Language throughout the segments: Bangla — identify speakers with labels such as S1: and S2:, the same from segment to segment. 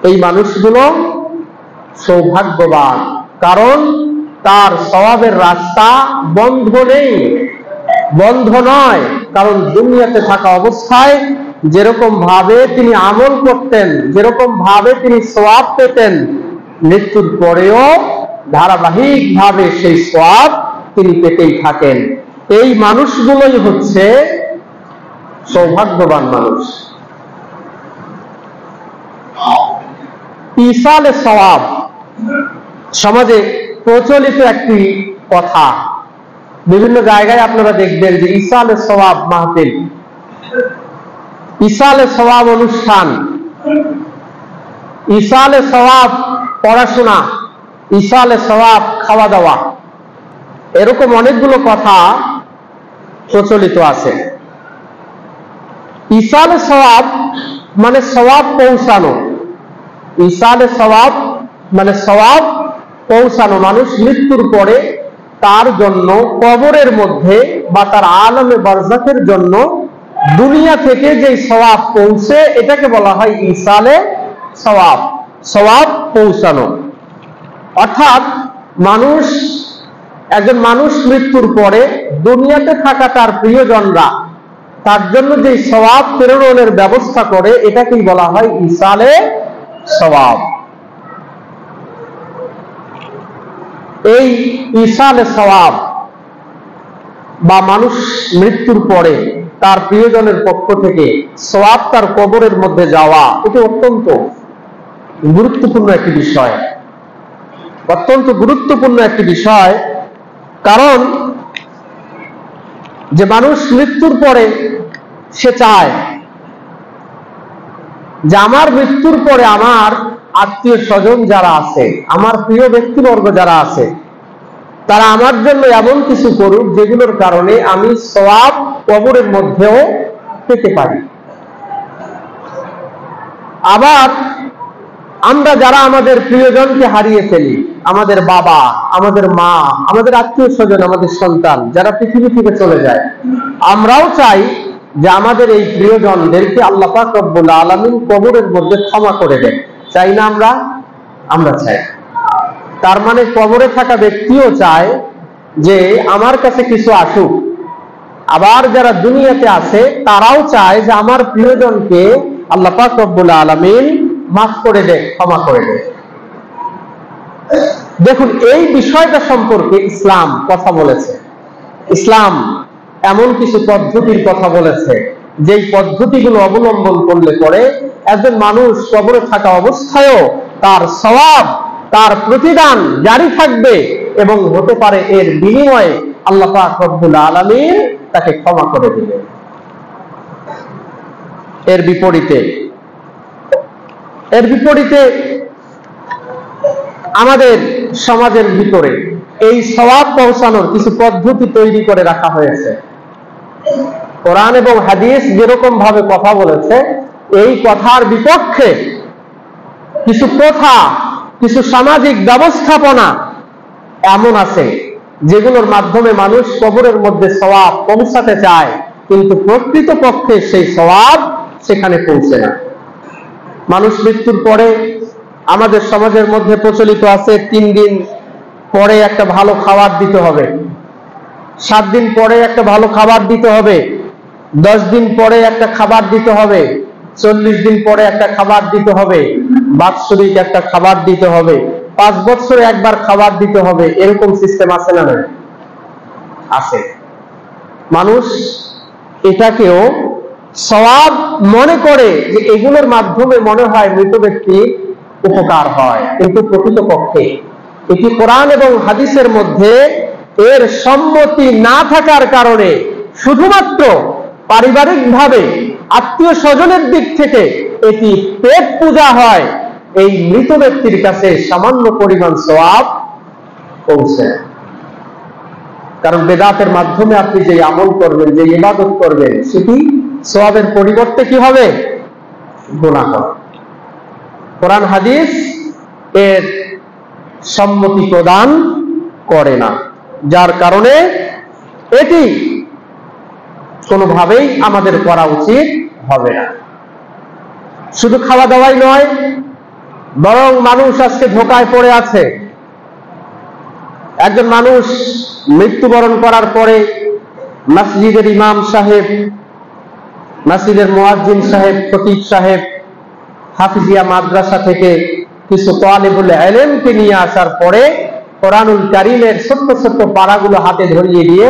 S1: এই মানুষগুলো সৌভাগ্যবান, কারণ তার সওয়াবের রাস্তা বন্ধ নেই, বন্ধ নয়। কারণ দুনিয়াতে থাকা অবস্থায় যেরকম ভাবে তিনি আমল করতেন, যেরকম ভাবে তিনি সওয়াব পেতেন, মৃত্যুর পরেও ধারাবাহিক ভাবে সেই সওয়াব তিনি পেতেই থাকেন। এই মানুষগুলোই হচ্ছে সৌভাগ্যবান মানুষ। ইসালে সওয়াব সমাজে প্রচলিত একটি কথা। বিভিন্ন জায়গায় আপনারা দেখবেন যে ইসালে সওয়াব মাহফিল, ইসালে সওয়াব অনুষ্ঠান, ইসালে সওয়াব পড়াশোনা, ইসালে সওয়াব খাওয়া দাওয়া, এরকম অনেকগুলো কথা প্রচলিত আছে। ইসালে সওয়াব মানে সওয়াব পৌঁছানো, ইসালে সওয়াব মানে সওয়াব পৌঁছানো। মানুষ মৃত্যুর পরে তার জন্য কবরের মধ্যে বা তার আলমে বারজাখের জন্য দুনিয়া থেকে যে সওয়াব পৌঁছে, এটাকে বলা হয় ইসালে সওয়াব, সওয়াব পৌঁছানো। অর্থাৎ একজন মানুষ মৃত্যুর পরে দুনিয়াতে থাকা তার প্রিয়জনরা তার জন্য যে সওয়াব প্রেরণের ব্যবস্থা করে, এটাকেই বলা হয় ইসালে সওয়াব। এই ইসালে সওয়াব বা মানুষ মৃত্যুর পরে তার প্রিয়জনের পক্ষ থেকে সওয়াব তার কবরের মধ্যে যাওয়া, এটি অত্যন্ত গুরুত্বপূর্ণ একটি বিষয়, অত্যন্ত গুরুত্বপূর্ণ একটি বিষয়। কারণ যে মানুষ মৃত্যুর পরে সে চায় যে আমার মৃত্যুর পরে আমার আত্মীয় স্বজন যারা আছে, আমার প্রিয় ব্যক্তিবর্গ যারা আছে, তারা আমার জন্য এমন কিছু করুক যেগুলোর কারণে আমি সওয়াব কবরের মধ্যেও পেতে পারি। আবার আমরা যারা আমাদের প্রিয়জনকে হারিয়ে ফেলি, আমাদের বাবা, আমাদের মা, আমাদের আত্মীয় স্বজন, আমাদের সন্তান যারা পৃথিবী থেকে চলে যায়, আমরাও চাই যে আমাদের এই প্রিয়জনদেরকে আল্লাহ পাক রব্বুল আলামিন কবরের মধ্যে ক্ষমা করে দেন। চাই না আমরা চাই। তার মানে কবরে থাকা ব্যক্তিও চায় যে আমার কাছে কিছু আসুক। আবার যারা দুনিয়াতে আছে তারাও চায় যে আমার প্রিয়জনকে আল্লাহ পাক রব্বুল আলামিন মাফ করে দেন, ক্ষমা করে দেন। দেখুন, এই বিষয়টা সম্পর্কে ইসলাম কথা বলেছে। ইসলাম এমন কিছু পদ্ধতির কথা বলেছে যেই পদ্ধতিগুলো অবলম্বন করলে পরে একজন মানুষ কবরে থাকা অবস্থায়ও তার সওয়াব, তার প্রতিদান জারি থাকবে এবং হতে পারে এর বিনিময়ে আল্লাহ পাক রব্বুল আলামিন তাকে ক্ষমা করে দিবেন। এর বিপরীতে আমাদের সমাজের ভিতরে এই সওয়াব পৌঁছানোর কিছু পদ্ধতি তৈরি করে রাখা হয়েছে। কোরআন এবং হাদিস যেরকম ভাবে কথা বলেছে, এই কথার বিপক্ষে কিছু প্রথা, কিছু সামাজিক ব্যবস্থাপনা এমন আছে যেগুলোর মাধ্যমে মানুষ কবরের মধ্যে সওয়াব পৌঁছাতে চায়, কিন্তু প্রকৃতপক্ষে সেই সওয়াব সেখানে পৌঁছে না। মানুষ মৃত্যুর পরে আমাদের সমাজের মধ্যে প্রচলিত আছে 3 দিন পরে একটা ভালো খাবার দিতে হবে, 7 দিন পরে একটা ভালো খাবার দিতে হবে, 10 দিন পরে একটা খাবার দিতে হবে, 40 দিন পরে একটা খাবার দিতে হবে, বাৎসরিক একটা খাবার দিতে হবে, 5 বছরে একবার খাবার দিতে হবে। এরকম সিস্টেম আছে না? না আছে। মানুষ এটাকেও সওয়াব মনে করে যে এগুলোর মাধ্যমে মনে হয় মৃত ব্যক্তির উপকার হয়, কিন্তু প্রকৃতপক্ষে এটি কোরআন এবং হাদিসের মধ্যে এর সম্মতি না থাকার কারণে শুধুমাত্র পারিবারিকভাবে আত্মীয় স্বজনের দিক থেকে এটি পেট পূজা হয়, এই মৃত ব্যক্তির কাছে সামান্য পরিমাণ সওয়াব পৌঁছে। কারণ বেদাতের মাধ্যমে আপনি যে আমল করবেন, যে ইবাদত করবেন, সেটি সওয়াবের পরিবর্তে কি হবে? গুনাহ হবে। কোরআন হাদিস এর সম্মতি প্রদান করে না, যার কারণে এটি কোনোভাবেই আমাদের করা উচিত হবে না। শুধু খাওয়া দাওয়াই নয়, বরং মানুষ আজকে ধোঁকায় পড়ে আছে। একজন মানুষ মৃত্যুবরণ করার পরে মসজিদের ইমাম সাহেব, মসজিদের মুয়াজ্জিন সাহেব, খতিব সাহেব হাফিজিয়া মাদ্রাসা থেকে কিছু তালিবুল ইলমকে নিয়ে আসার পরে কোরআনুল কারীমের ছোট্ট ছোট্ট পারাগুলো হাতে ধরিয়ে দিয়ে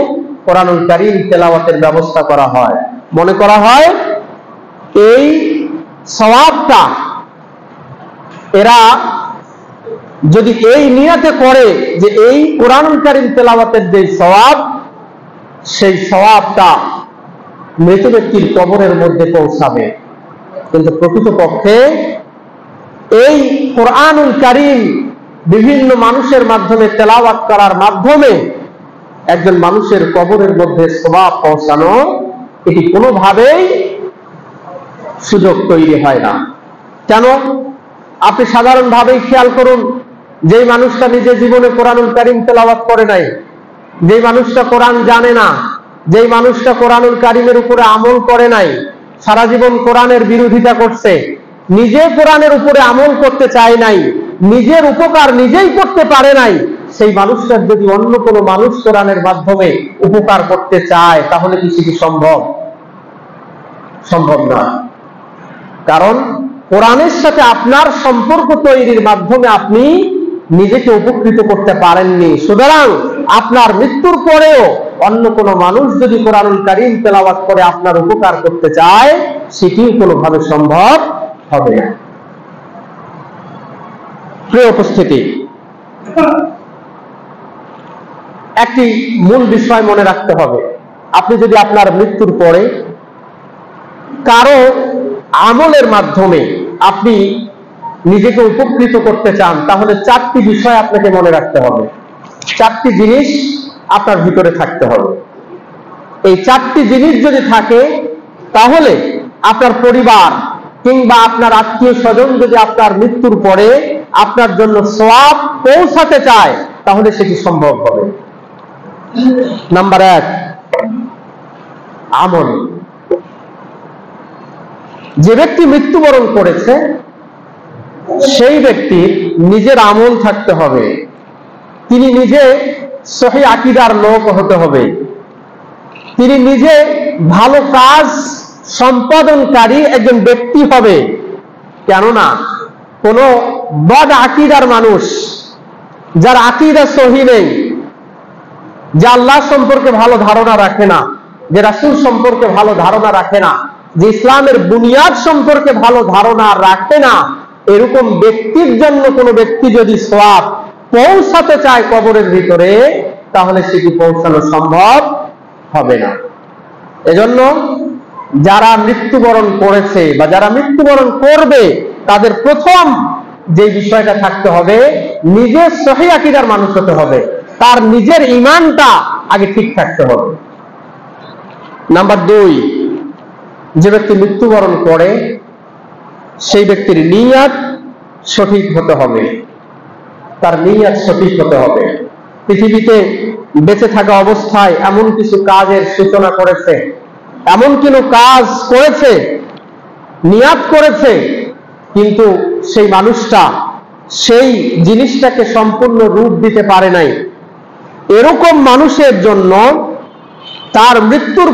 S1: কোরআনুল কারীম তেলাওয়াতের ব্যবস্থা করা হয়। মনে করা হয় এই সওয়াবটা এরা যদি এই নিয়তে করে যে এই কোরআনুল কারীম তেলাওয়াতের যে সওয়াব, সেই সওয়াবটা মৃত ব্যক্তির কবরের মধ্যে পৌঁছাবে। কিন্তু প্রকৃতপক্ষে এই কোরআনুল কারীম বিভিন্ন মানুষের মাধ্যমে তেলাওয়াত করার মাধ্যমে একজন মানুষের কবরের মধ্যে সওয়াব পৌঁছানো, এটি কোনোভাবেই সুযোগ তৈরি হয় না। কেন? আপনি সাধারণভাবেই খেয়াল করুন, যেই মানুষটা নিজে জীবনে কোরআনুল কারীম তেলাওয়াত করে নাই, যেই মানুষটা কোরআন জানে না, যেই মানুষটা কোরআনুল কারীমের উপরে আমল করে নাই, সারা জীবন কোরআনের বিরোধিতা করছে, নিজে কোরআনের উপরে আমল করতে চায় নাই, নিজের উপকার নিজেই করতে পারে নাই, সেই মানুষটার যদি অন্য কোনো মানুষ কোরআনের মাধ্যমে উপকার করতে চায়, তাহলে কি সেটি সম্ভব? সম্ভব না। কারণ কোরআনের সাথে আপনার সম্পর্ক তৈরির মাধ্যমে আপনি নিজেকে উপকৃত করতে পারেননি। সুতরাং আপনার মৃত্যুর পরেও অন্য কোনো মানুষ যদি কোরআনুল কারীম তেলাওয়াত করে আপনার উপকার করতে চায়, সেটিও কোনোভাবে সম্ভব হবে না। প্রিয় উপস্থিতি, একটি মূল বিষয় মনে রাখতে হবে, আপনি যদি আপনার মৃত্যুর পরে কারো আমলের মাধ্যমে আপনি নিজেকে উপকৃত করতে চান, তাহলে চারটি বিষয় আপনাকে মনে রাখতে হবে, চারটি জিনিস আপনার ভিতরে থাকতে হবে। এই চারটি জিনিস যদি থাকে, তাহলে আপনার পরিবার কিংবা আপনার আত্মীয় স্বজন যদি আপনার মৃত্যুর পরে আপনার জন্য সওয়াব পৌঁছাতে চায়, তাহলে সেটি সম্ভব হবে। নাম্বার 1, আমল। যে ব্যক্তি মৃত্যুবরণ করেছে সেই ব্যক্তির নিজের আমল থাকতে হবে, তিনি নিজে সহিহ আকীদার লোক হতে হবে, তিনি নিজে ভালো কাজ সম্পাদনকারী একজন ব্যক্তি হবে। কেননা কোন বদ আকীদার মানুষ, যার আকীদা সহিহ নেই, যে আল্লাহ সম্পর্কে ভালো ধারণা রাখে না, যে রাসূল সম্পর্কে ভালো ধারণা রাখে না, যে ইসলামের বুনিয়াদ সম্পর্কে ভালো ধারণা রাখে না, এরকম ব্যক্তির জন্য কোনো ব্যক্তি যদি সওয়াব পৌঁছাতে চায় কবরের ভিতরে, তাহলে সেটি পৌঁছানো সম্ভব হবে না। এজন্য যারা মৃত্যুবরণ করেছে বা যারা মৃত্যুবরণ করবে, তাদের প্রথম যে বিষয়টা থাকতে হবে, নিজের সহিহ আকীদার মানুষ হতে হবে, তার নিজের ঈমানটা আগে ঠিক থাকতে হবে। নাম্বার 2, যে ব্যক্তি মৃত্যুবরণ করে সেই ব্যক্তির নিয়ত সঠিক হতে হবে, তার নিয়ত সঠিক হতে হবে। পৃথিবীতে বেঁচে থাকা অবস্থায় এমন কিছু কাজের সূচনা করেছে, এমন কোনো কাজ করেছে, নিয়ত করেছে, কিন্তু সেই মানুষটা সেই জিনিসটাকে সম্পূর্ণ রূপ দিতে পারে নাই। এরকম মানুষের জন্য তার মৃত্যুর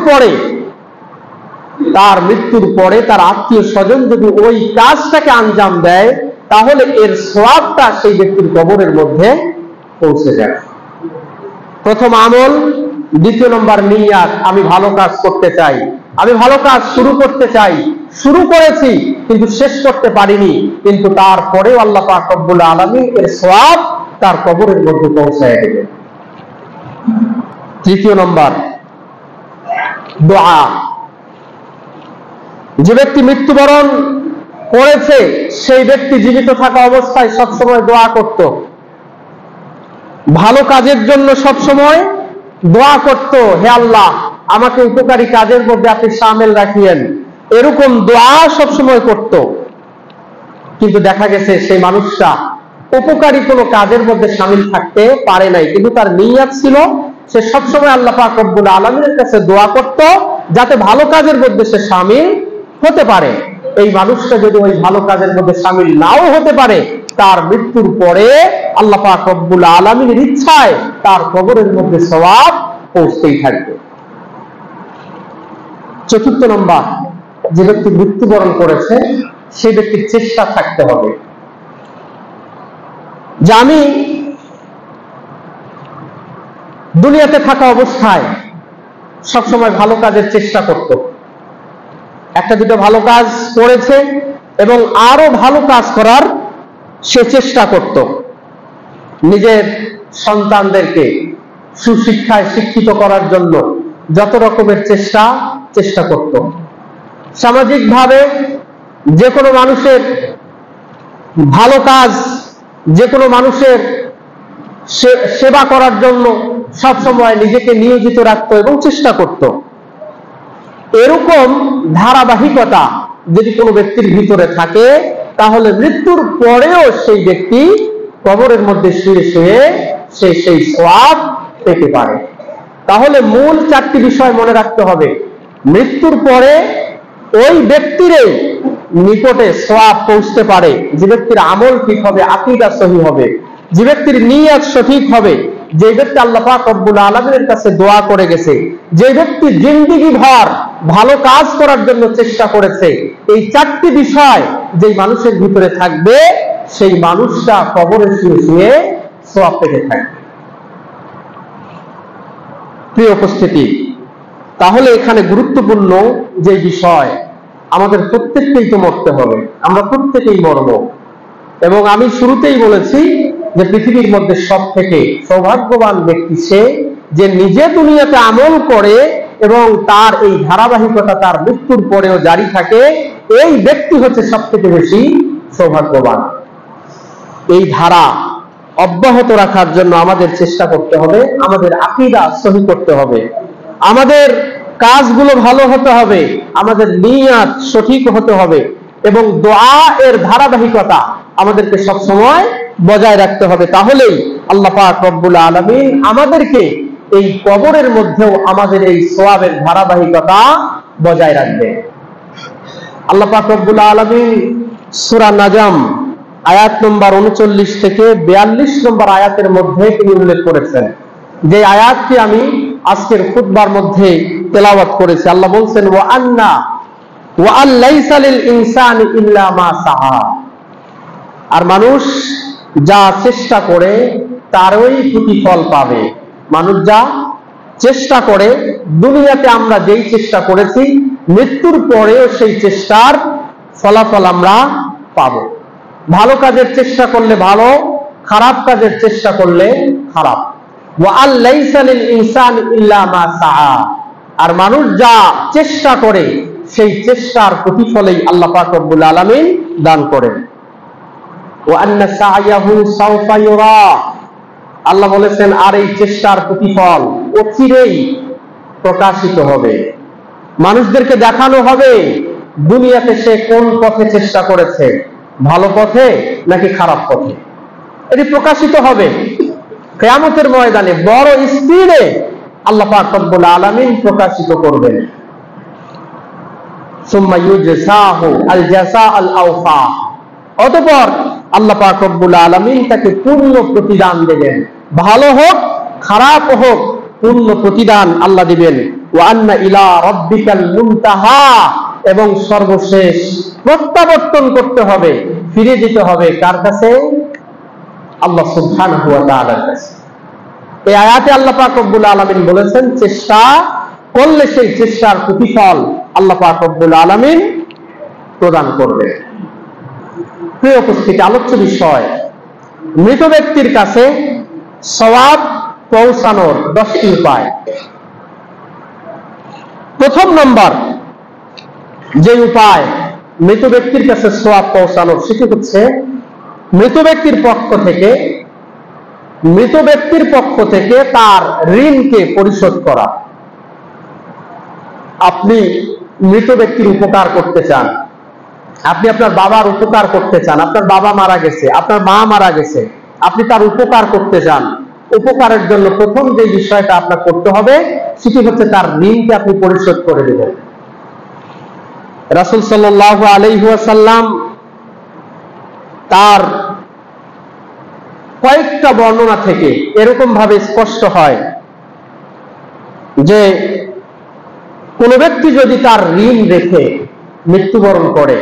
S1: পরে তার আত্মীয় স্বজন যদি ওই কাজটাকে আঞ্জাম দেয়, তাহলে এর সওয়াবটা সেই ব্যক্তির কবরের মধ্যে পৌঁছে যায়। প্রথম আমল, দ্বিতীয় নম্বর নিয়াত। আমি ভালো কাজ করতে চাই, আমি ভালো কাজ শুরু করতে চাই, শুরু করেছি কিন্তু শেষ করতে পারিনি, কিন্তু তারপরেও আল্লাহ পাক রব্বুল আলামিন এর সওয়াব তার কবরের মধ্যে পৌঁছায় দেবে। তৃতীয় নম্বর, দোয়া। যে ব্যক্তি মৃত্যুবরণ করেছে সেই ব্যক্তি জীবিত থাকা অবস্থায় সবসময় দোয়া করত, ভালো কাজের জন্য সবসময় দোয়া করত, হে আল্লাহ আমাকে উপকারী কাজের মধ্যে আপনি শামিল রাখিয়েন, এরকম দোয়া সবসময় করত। কিন্তু দেখা গেছে সেই মানুষটা উপকারী কোনো কাজের মধ্যে শামিল থাকতে পারে নাই, কিন্তু তার নিয়ত ছিল সে সবসময় আল্লাহ পাক রব্বুল আলামিনের কাছে দোয়া করত যাতে ভালো কাজের মধ্যে সে শামিল হতে পারে। এই মানুষটা যদি ওই ভালো কাজের মধ্যে শামিল নাও হতে পারে, তার মৃত্যুর পরে আল্লাহ পাক রব্বুল আলামিনের ইচ্ছায় তার কবরের মধ্যে সওয়াব পৌঁছতেই থাকবে। চতুর্থ নম্বর, যে ব্যক্তি মৃত্যুবরণ করেছে সেই ব্যক্তির চেষ্টা থাকতে হবে যে আমি দুনিয়াতে থাকা অবস্থায় সবসময় ভালো কাজের চেষ্টা করত, একটা দুটো ভালো কাজ করেছে এবং আরো ভালো কাজ করার সে চেষ্টা করত, নিজের সন্তানদেরকে সুশিক্ষায় শিক্ষিত করার জন্য যত রকমের চেষ্টা করত। সামাজিকভাবে যে কোনো মানুষের ভালো কাজ, যে কোনো মানুষের সেবা করার জন্য সবসময় নিজেকে নিয়োজিত রাখত এবং চেষ্টা করত। এরকম ধারাবাহিকতা যদি কোনো ব্যক্তির ভিতরে থাকে তাহলে মৃত্যুর পরেও সেই ব্যক্তি কবরের মধ্যে শুয়ে শুয়ে সেই সওয়াব পেতে পারে। তাহলে মূল চারটি বিষয় মনে রাখতে হবে। মৃত্যুর পরে ওই ব্যক্তির নিকটে সওয়াব পৌঁছতে পারে যে ব্যক্তির আমল ঠিক হবে, আকীদা সহিহ হবে, যে ব্যক্তির নিয়ত সঠিক হবে, যে ব্যক্তি আল্লাহ পাক রব্বুল আলামিনের কাছে দোয়া করে গেছে, যে ব্যক্তি জিন্দেগি ভর ভালো কাজ করার জন্য চেষ্টা করেছে। এই চারটি বিষয় যেই মানুষের ভিতরে থাকবে সেই মানুষটা কবরে শুয়ে শুয়ে সওয়াব পেতে থাকবে। প্রিয় উপস্থিতি, তাহলে এখানে গুরুত্বপূর্ণ যে বিষয়, আমাদের প্রত্যেককেই তো মরতে হবে, আমরা প্রত্যেকেই মরব। এবং আমি শুরুতেই বলেছি যে পৃথিবীর মধ্যে সব থেকে সৌভাগ্যবান ব্যক্তি সে যে নিজে দুনিয়াতে আমল করে এবং তার এই ধারাবাহিকতা তার মৃত্যুর পরেও জারি থাকে। এই ব্যক্তি হচ্ছে সব থেকে বেশি সৌভাগ্যবান। এই ধারা অব্যাহত রাখার জন্য আমাদের চেষ্টা করতে হবে, আমাদের আকীদা সহিহ করতে হবে, আমাদের কাজগুলো ভালো হতে হবে, আমাদের নিয়ত সঠিক হতে হবে এবং দোয়া এর ধারাবাহিকতা আমাদেরকে সবসময় বজায় রাখতে হবে। তাহলেই আল্লাহ পাক রব্বুল আলামিন আমাদেরকে এই কবরের মধ্যেও আমাদের এই সওয়াবের ধারাবাহিকতা বজায় রাখবে। আল্লাহ পাক রব্বুল আলামিন সূরা নাজম আয়াত নম্বর 39 থেকে 42 নম্বর আয়াতের মধ্যে তিনি উল্লেখ করেছেন, যে আয়াতটি আমি আজকের খুতবার মধ্যে তেলাওয়াত করেছি। আল্লাহ বলছেন, ওয়া আন্না ওয়া আল্লাইসা লিল ইনসানি ইল্লা মা সাআ, আর মানুষ যা চেষ্টা করে তারই প্রতিফল পাবে। মানুষ যা চেষ্টা করে, দুনিয়াতে আমরা যেই চেষ্টা করেছি মৃত্যুর পরেও সেই চেষ্টার ফলাফল আমরা পাব। ভালো কাজের চেষ্টা করলে ভালো, খারাপ কাজের চেষ্টা করলে খারাপ। ওয়া আল্লাইসা লিল ইনসানি ইল্লা মা সাআ, আর মানুষ যা চেষ্টা করে সেই চেষ্টার প্রতিফলই আল্লাহ পাক রব্বুল আলামিন দান করেন। ওয়া আন্না সা'য়াহু সাওফা ইউরা, আল্লাহ বলেছেন আর এই চেষ্টার প্রতিফল অচিরেই প্রকাশিত হবে, মানুষদেরকে দেখানো হবে দুনিয়াতে সে কোন পথে চেষ্টা করেছে, ভালো পথে নাকি খারাপ পথে। এটি প্রকাশিত হবে কিয়ামতের ময়দানে, বড় স্পিডে আল্লাহ পাক রব্বুল আলামিন প্রকাশিত করবেন। সুম্মা ইউজসাহু আল জাযা আল আওফা, অতঃপর আল্লাহ পাক রব্বুল আলামিন তাকে পূর্ণ প্রতিদান দেবেন, ভালো হোক খারাপ হোক পূর্ণ প্রতিদান আল্লাহ দিবেন। ওয়া আন্না ইলা রাব্বিকাল মুনতাহা, এবং সর্বশেষ প্রত্যাবর্তন করতে হবে, ফিরে যেতে হবে কার কাছে? আল্লাহ সুবহানাহু ওয়া তাআলার কাছে। এই আয়াতে আল্লাহ পাক রব্বুল আলামিন বলেছেন চেষ্টা করলে সেই চেষ্টার প্রতিফল আল্লাহ পাক রব্বুল আলামিন প্রদান করবে। প্রিয় উপস্থিতি, আলোচ্য বিষয় মৃত ব্যক্তির কাছে সওয়াব পৌঁছানোর 10টি উপায়। প্রথম নম্বর যে উপায় মৃত ব্যক্তির কাছে সওয়াব পৌঁছানোর, সেটি হচ্ছে মৃত ব্যক্তির পক্ষ থেকে তার ঋণকে পরিশোধ করা। আপনি মৃত ব্যক্তির উপকার করতে চান, আপনি আপনার বাবার উপকার করতে চান, আপনার বাবা মারা গেছে, আপনার মা মারা গেছে, আপনি তার উপকার করতে চান। উপকারের জন্য প্রথম যে বিষয়টা আপনার করতে হবে সেটি হচ্ছে তার ঋণকে আপনি পরিশোধ করে দেবেন। রাসূল সাল্লাল্লাহু আলাইহি ওয়াসাল্লাম তার কয়েকটা বর্ণনা থেকে এরকম ভাবে স্পষ্ট হয় যে কোন ব্যক্তি যদি তার ঋণ রেখে মৃত্যুবরণ করে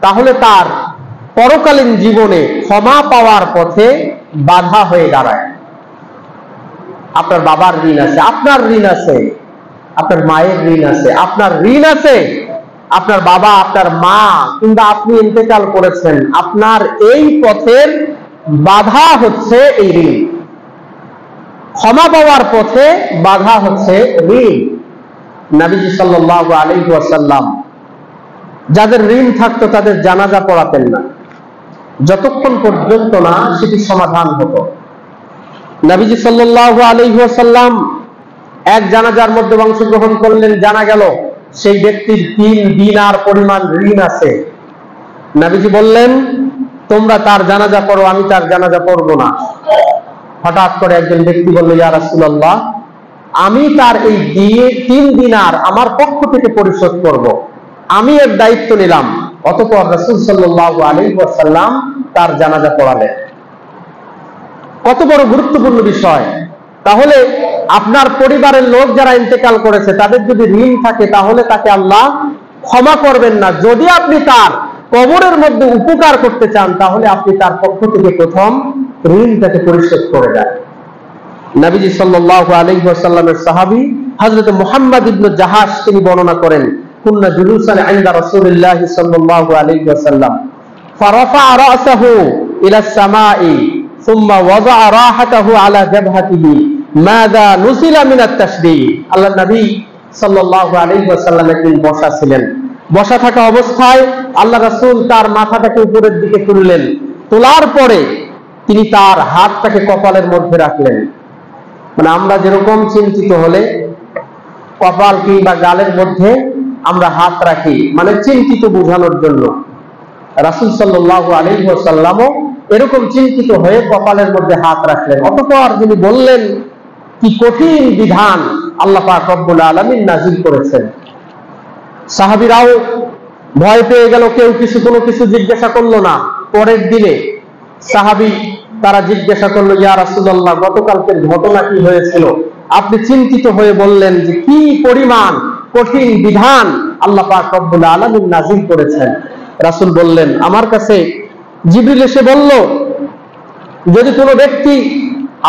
S1: তাহলে তার পরকালীন জীবনে ক্ষমা পাওয়ার পথে বাধা হয়ে দাঁড়ায়। আপনার বাবার ঋণ আছে, আপনার ঋণ আছে, আপনার মায়ের ঋণ আছে, আপনার ঋণ আছে, আপনার বাবা, আপনার মা, কিংবা আপনি ইন্তেকাল করেছেন, আপনার এই পথের বাধা হচ্ছে এই ঋণ। ক্ষমা পাওয়ার পথে বাধা হচ্ছে ঋণ। নবীজি সাল্লাল্লাহু আলাইহি ওয়াসাল্লাম যাদের ঋণ থাকতো তাদের জানাজা পড়াতেন না যতক্ষণ পর্যন্ত না সেটি সমাধান হতো। নবীজি সাল্লাল্লাহু আলাইহি ওয়াসাল্লাম এক জানাজার মধ্যে অংশগ্রহণ করলেন, জানা গেল সেই ব্যক্তির 3 দিনার পরিমাণ ঋণ আছে। নবীজি বললেন, তোমরা তার জানাজা পড়ো, আমি তার জানাজা পড়ব না। হঠাৎ করে একজন ব্যক্তি বলল, ইয়া রাসূলুল্লাহ, আমি তার এই 3 দিনার আমার পক্ষ থেকে পরিশোধ করব, আমি এর দায়িত্ব নিলাম। অতঃপর রাসূল সাল্লাল্লাহু আলাইহি ওয়াসাল্লাম তার জানাজা পড়ালেন। কত বড় গুরুত্বপূর্ণ বিষয়! তাহলে আপনার পরিবারের লোক যারা ইন্তেকাল করেছে তাদের যদি ঋণ থাকে তাহলে তাকে আল্লাহ ক্ষমা করবেন না। যদি আপনি তার কবরের মধ্যে উপকার করতে চান তাহলে আপনি তার পক্ষ থেকে প্রথম ঋণটাকে পরিশোধ করে দেন। নবীজি সাল্লাল্লাহু আলাইহি ওয়াসাল্লামের সাহাবী হযরত মুহাম্মদ ইবনে জাহাশ তিনি বর্ণনা করেন, কুন্না জুলুসান ইনদা রাসূলিল্লাহ সাল্লাল্লাহু আলাইহি ওয়াসাল্লাম ফারাফা রাসাহু ইলা সামাই সুম্মা ওয়াদাআ রাহাতাহু আলা জাবহাতিহি মাযা নুসিলা মিনাত তাশরীহ। আল্লাহর নবী সাল্লাল্লাহু আলাইহি ওয়াসাল্লাম একদিন বসা ছিলেন। বসা থাকা অবস্থায় আল্লাহ রাসূল তার মাথাটাকে উপরের দিকে তুললেন। তোলার পরে তিনি তার হাতটাকে কপালের মধ্যে রাখলেন। মানে আমরা যেরকম চিন্তিত হলে কপাল কিংবা গালের মধ্যে আমরা হাত রাখি, মানে চিন্তিত বোঝানোর জন্য, রাসূল সাল্লাল্লাহু আলাইহি ওয়াসাল্লামও এরকম চিন্তিত হয়ে কপালের মধ্যে হাত রাখলেন। অতঃপর তিনি বললেন, কি কঠিন বিধান আল্লাহ পাক রব্বুল আলামিন নাযিল করেছেন। সাহাবীরাও ভয় পেয়ে গেল, কেউ কোনো কিছু জিজ্ঞাসা করলো না। পরের দিনে সাহাবী তারা জিজ্ঞাসা করলো, ইয়া রাসূলুল্লাহ, গতকালকের ঘটনা কি হয়েছিল? আপনি চিন্তিত হয়ে বললেন যে কি পরিমাণ কঠিন বিধান আল্লাহ পাক রব্বুল আলামিন নাযিল করেছেন। রাসূল বললেন, আমার কাছে জিবরিল এসে বলল, যদি কোনো ব্যক্তি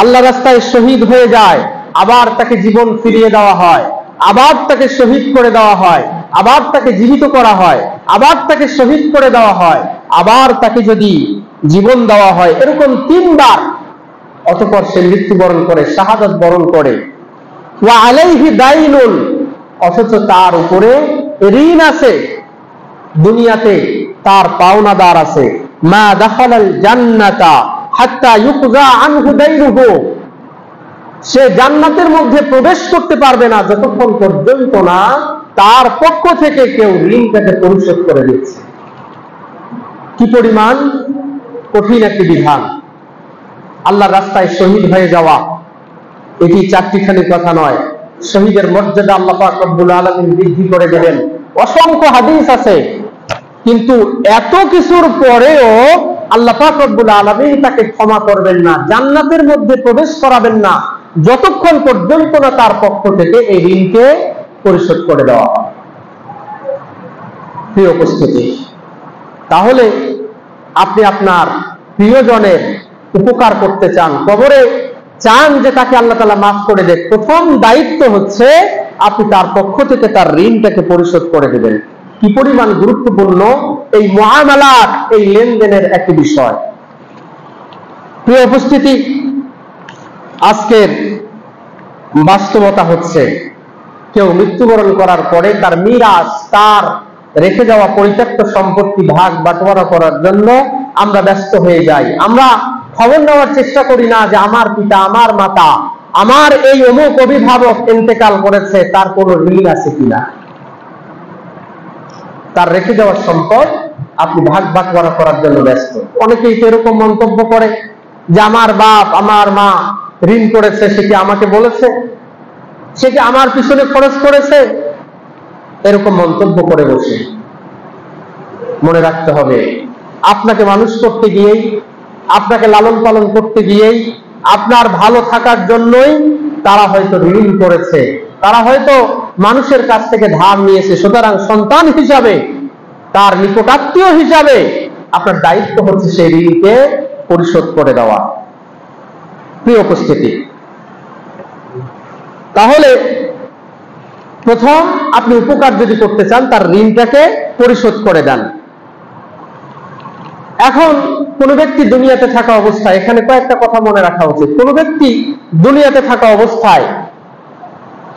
S1: আল্লাহ রাস্তায় শহীদ হয়ে যায়, আবার তাকে জীবন ফিরিয়ে দেওয়া হয়, আবার তাকে শহীদ করে দেওয়া হয়, আবার তাকে জীবিত করা হয়, আবার তাকে শহীদ করে দেওয়া হয়, আবার তাকে যদি জীবন দেওয়া হয়, এরকম 3 বার, অতঃপর সে মৃত্যুবরণ করে, শাহাদাত বরণ করে, ওয়া আলাইহি দাইনুন, অথচ তার উপরে ঋণ আছে, দুনিয়াতে তার পাওনাদার আছে, মা দাখালাল জান্নাতা হাত্তা ইউকযা আনহু দাইনুহু, সে জান্নাতের মধ্যে প্রবেশ করতে পারবে না যতক্ষণ পর্যন্ত না তার পক্ষ থেকে কেউ ঋণটাকে পরিশোধ করে দিচ্ছে। কি পরিমাণ কঠিন একটি বিধান! আল্লাহর রাস্তায় শহীদ হয়ে যাওয়া এটি চারটিখানি কথা নয়। শহীদের মর্যাদা আল্লাহ পাক রব্বুল আলামিন বৃদ্ধি করে দেবেন। অসংখ্য হাদিস আছে, কিন্তু এত কিছুর পরেও আল্লাহ পাক রব্বুল আলামিন তাকে ক্ষমা করবেন না, জান্নাতের মধ্যে প্রবেশ করাবেন না যতক্ষণ পর্যন্ত না তার পক্ষ থেকে এই ঋণকে পরিশোধ করে দেওয়া হয়। প্রিয় উপস্থিতি, তাহলে আপনি আপনার প্রিয়জনের উপকার করতে চান, কবরে চান যে তাকে আল্লাহ তাআলা মাফ করে দেন, প্রথম দায়িত্ব হচ্ছে আপনি তার পক্ষ থেকে তার ঋণটাকে পরিশোধ করে দেবেন। কি পরিমাণ গুরুত্বপূর্ণ এই মুআমালাত, এই লেনদেনের একটি বিষয়। প্রিয় উপস্থিতি, আজকের বাস্তবতা হচ্ছে কেউ মৃত্যুবরণ করার পরে তার মিরাস, তার রেখে যাওয়া পরিত্যক্ত সম্পত্তি ভাগ বাটোয়ারা করার জন্য আমরা ব্যস্ত হয়ে যাই। আমরা খবর নেওয়ার চেষ্টা করি না যে আমার পিতা, আমার মাতা, আমার এই অমুক অভিভাবক ইন্তেকাল করেছে, তার কোনো ঋণ আছে কিনা। তার রেখে যাওয়ার সম্পদ আপনি ভাগ বাটোয়ারা করার জন্য ব্যস্ত। অনেকেই তো এরকম মন্তব্য করে যে আমার বাপ, আমার মা ঋণ করেছে, সে কি আমাকে বলেছে, সে কি আমার পিছনে খরচ করেছে, এরকম মন্তব্য করে বসে। মনে রাখতে হবে, আপনাকে মানুষ করতে গিয়েই আপনাকে লালন পালন করতে গিয়েই, আপনার ভালো থাকার জন্যই তারা হয়তো ঋণ করেছে, তারা হয়তো মানুষের কাছ থেকে ধার নিয়েছে। সুতরাং সন্তান হিসাবে, তার নিকটাত্মীয় হিসাবে আপনার দায়িত্ব হচ্ছে সেই ঋণকে পরিশোধ করে দেওয়া। প্রিয় উপস্থিতি, তাহলে প্রথম আপনি উপকার যদি করতে চান, তার ঋণটাকে পরিশোধ করে দেন। এখন কোন ব্যক্তি দুনিয়াতে থাকা অবস্থায়, এখানে কয়েকটা কথা মনে রাখা উচিত। কোন ব্যক্তি দুনিয়াতে থাকা অবস্থায়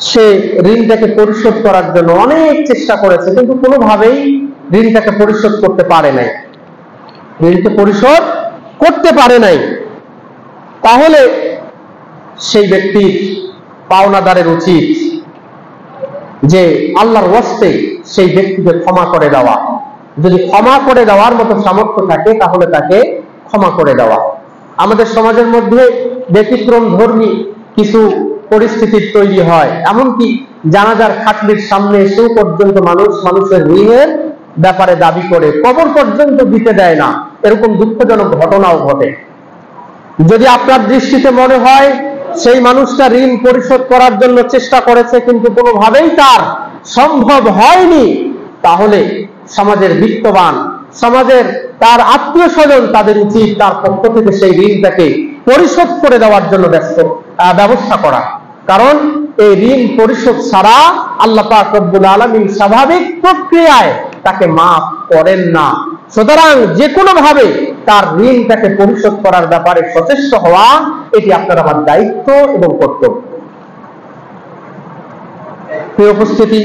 S1: সে ঋণটাকে পরিশোধ করার জন্য অনেক চেষ্টা করেছে, কিন্তু কোনোভাবেই ঋণটাকে পরিশোধ করতে পারে নাই, ঋণকে পরিশোধ করতে পারে নাই, তাহলে সেই ব্যক্তির পাওনাদারের উচিত যে আল্লাহর ওয়াস্তে সেই ব্যক্তিকে ক্ষমা করে দেওয়া। যদি ক্ষমা করে দেওয়ার মতো সামর্থ্য থাকে তাহলে তাকে ক্ষমা করে দেওয়া। আমাদের সমাজের মধ্যে ব্যতিক্রম ধর্মী কিছু পরিস্থিতির তৈরি হয়, এমনকি জানাজার খাটলির সামনে এসেও পর্যন্ত মানুষের ঋণের ব্যাপারে দাবি করে, কবর পর্যন্ত দিতে দেয় না, এরকম দুঃখজনক ঘটনাও ঘটে। যদি আপনার দৃষ্টিতে মনে হয় সেই মানুষটা ঋণ পরিশোধ করার জন্য চেষ্টা করেছে কিন্তু কোনোভাবেই তার সম্ভব হয়নি, তাহলে সমাজের বিত্তবান, সমাজের তার আত্মীয় স্বজন, তাদের উচিত তার পক্ষ থেকে সেই ঋণটাকে পরিশোধ করে দেওয়ার জন্য ব্যবস্থা করা। কারণ এই ঋণ পরিশোধ ছাড়া আল্লাহ পাক রব্বুল আলামিন স্বাভাবিক প্রক্রিয়ায় তাকে মাফ করেন না। সুতরাং যে কোনো ভাবে তার ঋণটাকে পরিশোধ করার ব্যাপারে সচেষ্ট হওয়া, এটি আপনার আমার দায়িত্ব এবং কর্তব্য। প্রিয় উপস্থিতি,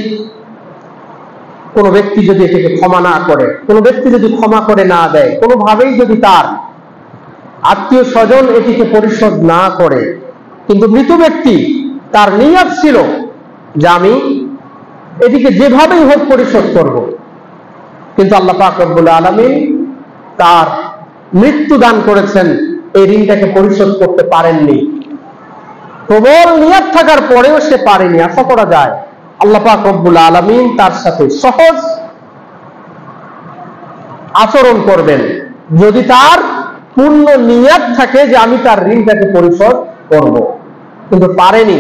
S1: কোন ব্যক্তি যদি এটিকে ক্ষমা না করে, কোন ব্যক্তি যদি ক্ষমা করে না দেয়, কোনোভাবেই যদি তার আত্মীয় স্বজন এটিকে পরিশোধ না করে, কিন্তু মৃত ব্যক্তি তার নিয়ত ছিল যে আমি এটিকে যেভাবেই হোক পরিশোধ করব, কিন্তু আল্লাহ পাক রব্বুল আলামিন তার মৃত্যু দান করেছেন, এই ঋণটাকে পরিশোধ করতে পারেননি। প্রবল নিয়ত থাকার পরেও সে পারেনি। আশা করা যায় আল্লাহ পাক রব্বুল আলামিন তার সাথে সহজ আচরণ করবেন যদি তার পূর্ণ নিয়ত থাকে যে আমি তার ঋণটাকে পরিশোধ করব, কিন্তু পারেনি,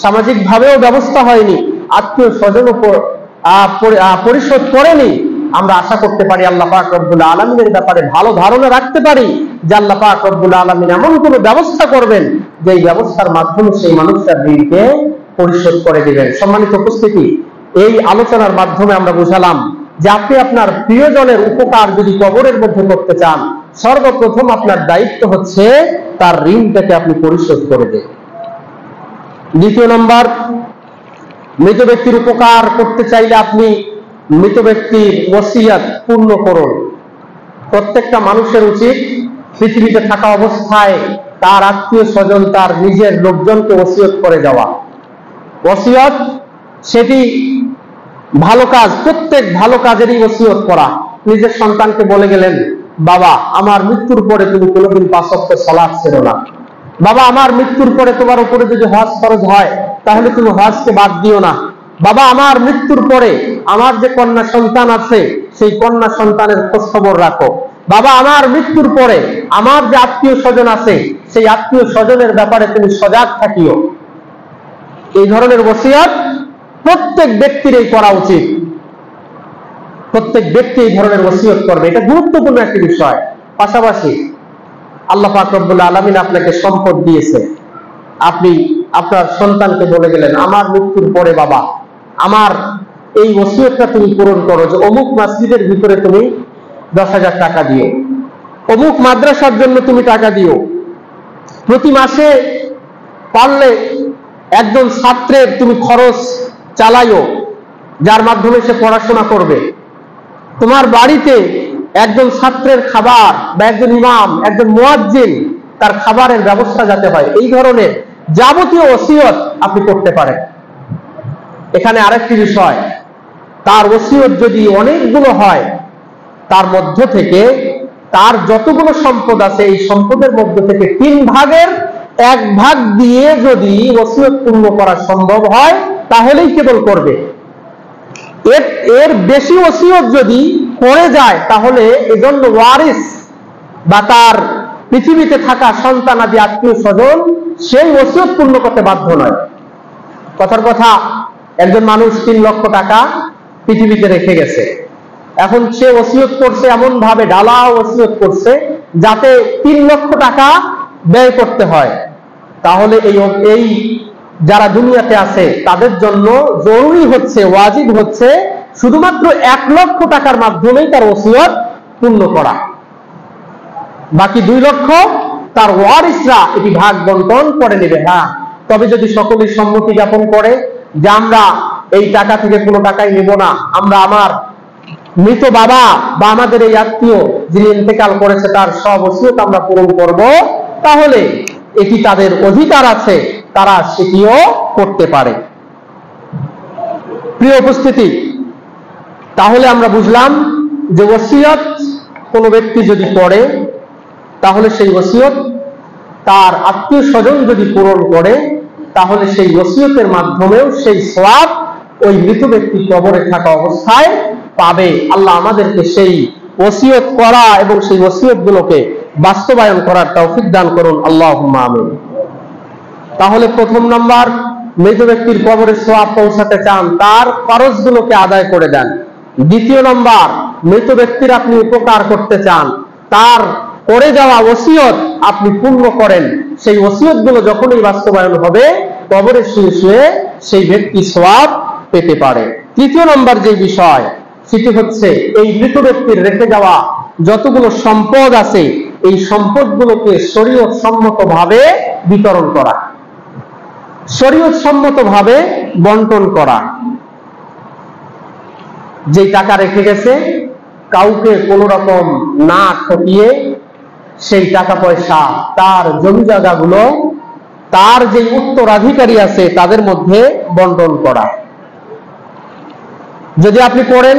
S1: সামাজিক ভাবেও ব্যবস্থা হয়নি, আত্মীয় স্বজন পরিশোধ করেনি। আমরা আশা করতে পারি আল্লাহ পাক রব্বুল আলামিনের ব্যাপারে ভালো ধারণা রাখতে পারি যে আল্লাহ পাক রব্বুল আলামিন এমন কোন ব্যবস্থা করবেন যে এই ব্যবস্থার মাধ্যমে সেই মানুষটার ঋণকে পরিশোধ করে দিবেন। সম্মানিত উপস্থিতি, এই আলোচনার মাধ্যমে আমরা বুঝালাম যে আপনি আপনার প্রিয়জনের উপকার যদি কবরের মধ্যে করতে চান, সর্বপ্রথম আপনার দায়িত্ব হচ্ছে তার ঋণটাকে আপনি পরিশোধ করে দেন। দ্বিতীয় নম্বর, মৃত ব্যক্তির উপকার করতে চাইলে আপনি মৃত ব্যক্তির ওসিয়ত পূর্ণ করুন। প্রত্যেকটা মানুষের উচিত পৃথিবীতে থাকা অবস্থায় তার আত্মীয় স্বজন, তার নিজের লোকজনকে ওসিয়ত করে যাওয়া। ওসিয়ত সেটি ভালো কাজ, প্রত্যেক ভালো কাজেরই ওসিয়ত করা। নিজের সন্তানকে বলে গেলেন, বাবা আমার মৃত্যুর পরে তুমি কোনোদিন 5 ওয়াক্ত সালাত ছেড়ো না, বাবা আমার মৃত্যুর পরে তোমার উপরে যদি হজ ফরজ হয় তাহলে তুমি হজকে বাদ দিও না, বাবা আমার মৃত্যুর পরে আমার যে কন্যা সন্তান আছে সেই কন্যা সন্তানের খোঁজ খবর রাখো, বাবা আমার মৃত্যুর পরে আমার যে আত্মীয় স্বজন আছে সেই আত্মীয় স্বজনের ব্যাপারে তুমি সজাগ থাকিও। এই ধরনের ওসিয়ত প্রত্যেক ব্যক্তির এই করা উচিত। প্রত্যেক ব্যক্তি এই ধরনের ওসিয়ত করবে, এটা গুরুত্বপূর্ণ একটি বিষয়। পাশাপাশি আল্লাহ পাক রব্বুল আলামিন আপনাকে সম্পদ দিয়েছে, আপনি আপনার সন্তানকে বলে গেলেন, আমার মৃত্যুর পরে বাবা আমার এই ওসিয়তটা তুমি পূরণ করো যে অমুক মসজিদের ভিতরে তুমি 10,000 টাকা দিও, অমুক মাদ্রাসার জন্য তুমি টাকা দিও, প্রতি মাসে পারলে একজন ছাত্রের তুমি খরচ চালাইও যার মাধ্যমে সে পড়াশোনা করবে, তোমার বাড়িতে একজন ছাত্রের খাবার বা একজন ইমাম, একজন মুয়াজ্জিন তার খাবারের ব্যবস্থা যাতে হয়, এই ধরনের যাবতীয় ওসিয়ত আপনি করতে পারেন। এখানে আরেকটি বিষয়, তার ওসিয়ত যদি অনেকগুলো হয়, তার মধ্য থেকে তার যতগুলো সম্পদ আছে এই সম্পদের মধ্য থেকে 3 ভাগের 1 ভাগ দিয়ে যদি ওসিয়ত পূর্ণ করা সম্ভব হয় তাহলেই কেবল করবে। এর বেশি ওসিয়ত যদি করে যায় তাহলে এজন্য ওয়ারিস বা তার পৃথিবীতে থাকা সন্তানাদি আত্মীয় স্বজন সেই ওসিয়ত পূর্ণ করতে বাধ্য নয়। কথার কথা, একজন মানুষ 3 লক্ষ টাকা পৃথিবীতে রেখে গেছে, এখন সে ওসিয়ত করছে এমন ভাবে ডালা ওসিয়ত করছে যাতে 3 লক্ষ টাকা ব্যয় করতে হয়। তাহলে এই যারা দুনিয়াতে আছে তাদের জন্য জরুরি হচ্ছে, ওয়াজিব হচ্ছে শুধুমাত্র 1 লক্ষ টাকার মাধ্যমেই তার ওসিয়ত পূর্ণ করা। বাকি 2 লক্ষ তার ওয়ারিসরা এটি ভাগ বন্টন করে নেবে। হ্যাঁ, তবে যদি সকলের সম্মতি জ্ঞাপন করে যে আমরা এই টাকা থেকে কোনো টাকাই নেব না, আমরা আমার মৃত বাবা বা আমাদের এই আত্মীয় যিনি ইন্তেকাল করেছে তার সব ওসিয়ত আমরা পূরণ করব, তাহলে এটি তাদের অধিকার আছে, তারা সেটিও করতে পারে। প্রিয় উপস্থিতি, তাহলে আমরা বুঝলাম যে ওসিয়ত কোনো ব্যক্তি যদি করে তাহলে সেই ওসিয়ত তার আত্মীয় স্বজন যদি পূরণ করে তাহলে সেই ওসিয়তের মাধ্যমেও সেই সওয়াব ওই মৃত ব্যক্তি কবরে থাকা অবস্থায় পাবে। আল্লাহ আমাদেরকে সেই ওসিয়ত করা এবং সেই ওসিয়তগুলোকে বাস্তবায়ন করার তৌফিক দান করুন, আল্লাহুম্মা আমিন। তাহলে প্রথম নাম্বার, মৃত ব্যক্তির কবরে সওয়াব পৌঁছাতে চান, তার ফরজগুলোকে আদায় করে দেন। দ্বিতীয় নাম্বার, মৃত ব্যক্তির আপনি উপকার করতে চান, তার করে যাওয়া ওসিয়ত আপনি পূর্ণ করেন। সেই ওসিয়তগুলো যখনই বাস্তবায়ন হবে কবরে শুয়ে শুয়ে সেই ব্যক্তি সওয়াব পেতে পারে। তৃতীয় নাম্বার যে বিষয়, সেটি হচ্ছে এই মৃত ব্যক্তির রেখে যাওয়া যতগুলো সম্পদ আছে এই সম্পদগুলোকে শরীয়ত সম্মতভাবে বিতরণ করা, শরীয়ত সম্মতভাবে বন্টন করা। যে টাকা রেখে গেছে কাউকে কোন রকম না ঠকিয়ে সেই টাকা পয়সা, তার জমি জায়গাগুলো তার যে উত্তরাধিকারী আছে তাদের মধ্যে বন্টন করা। যদি আপনি করেন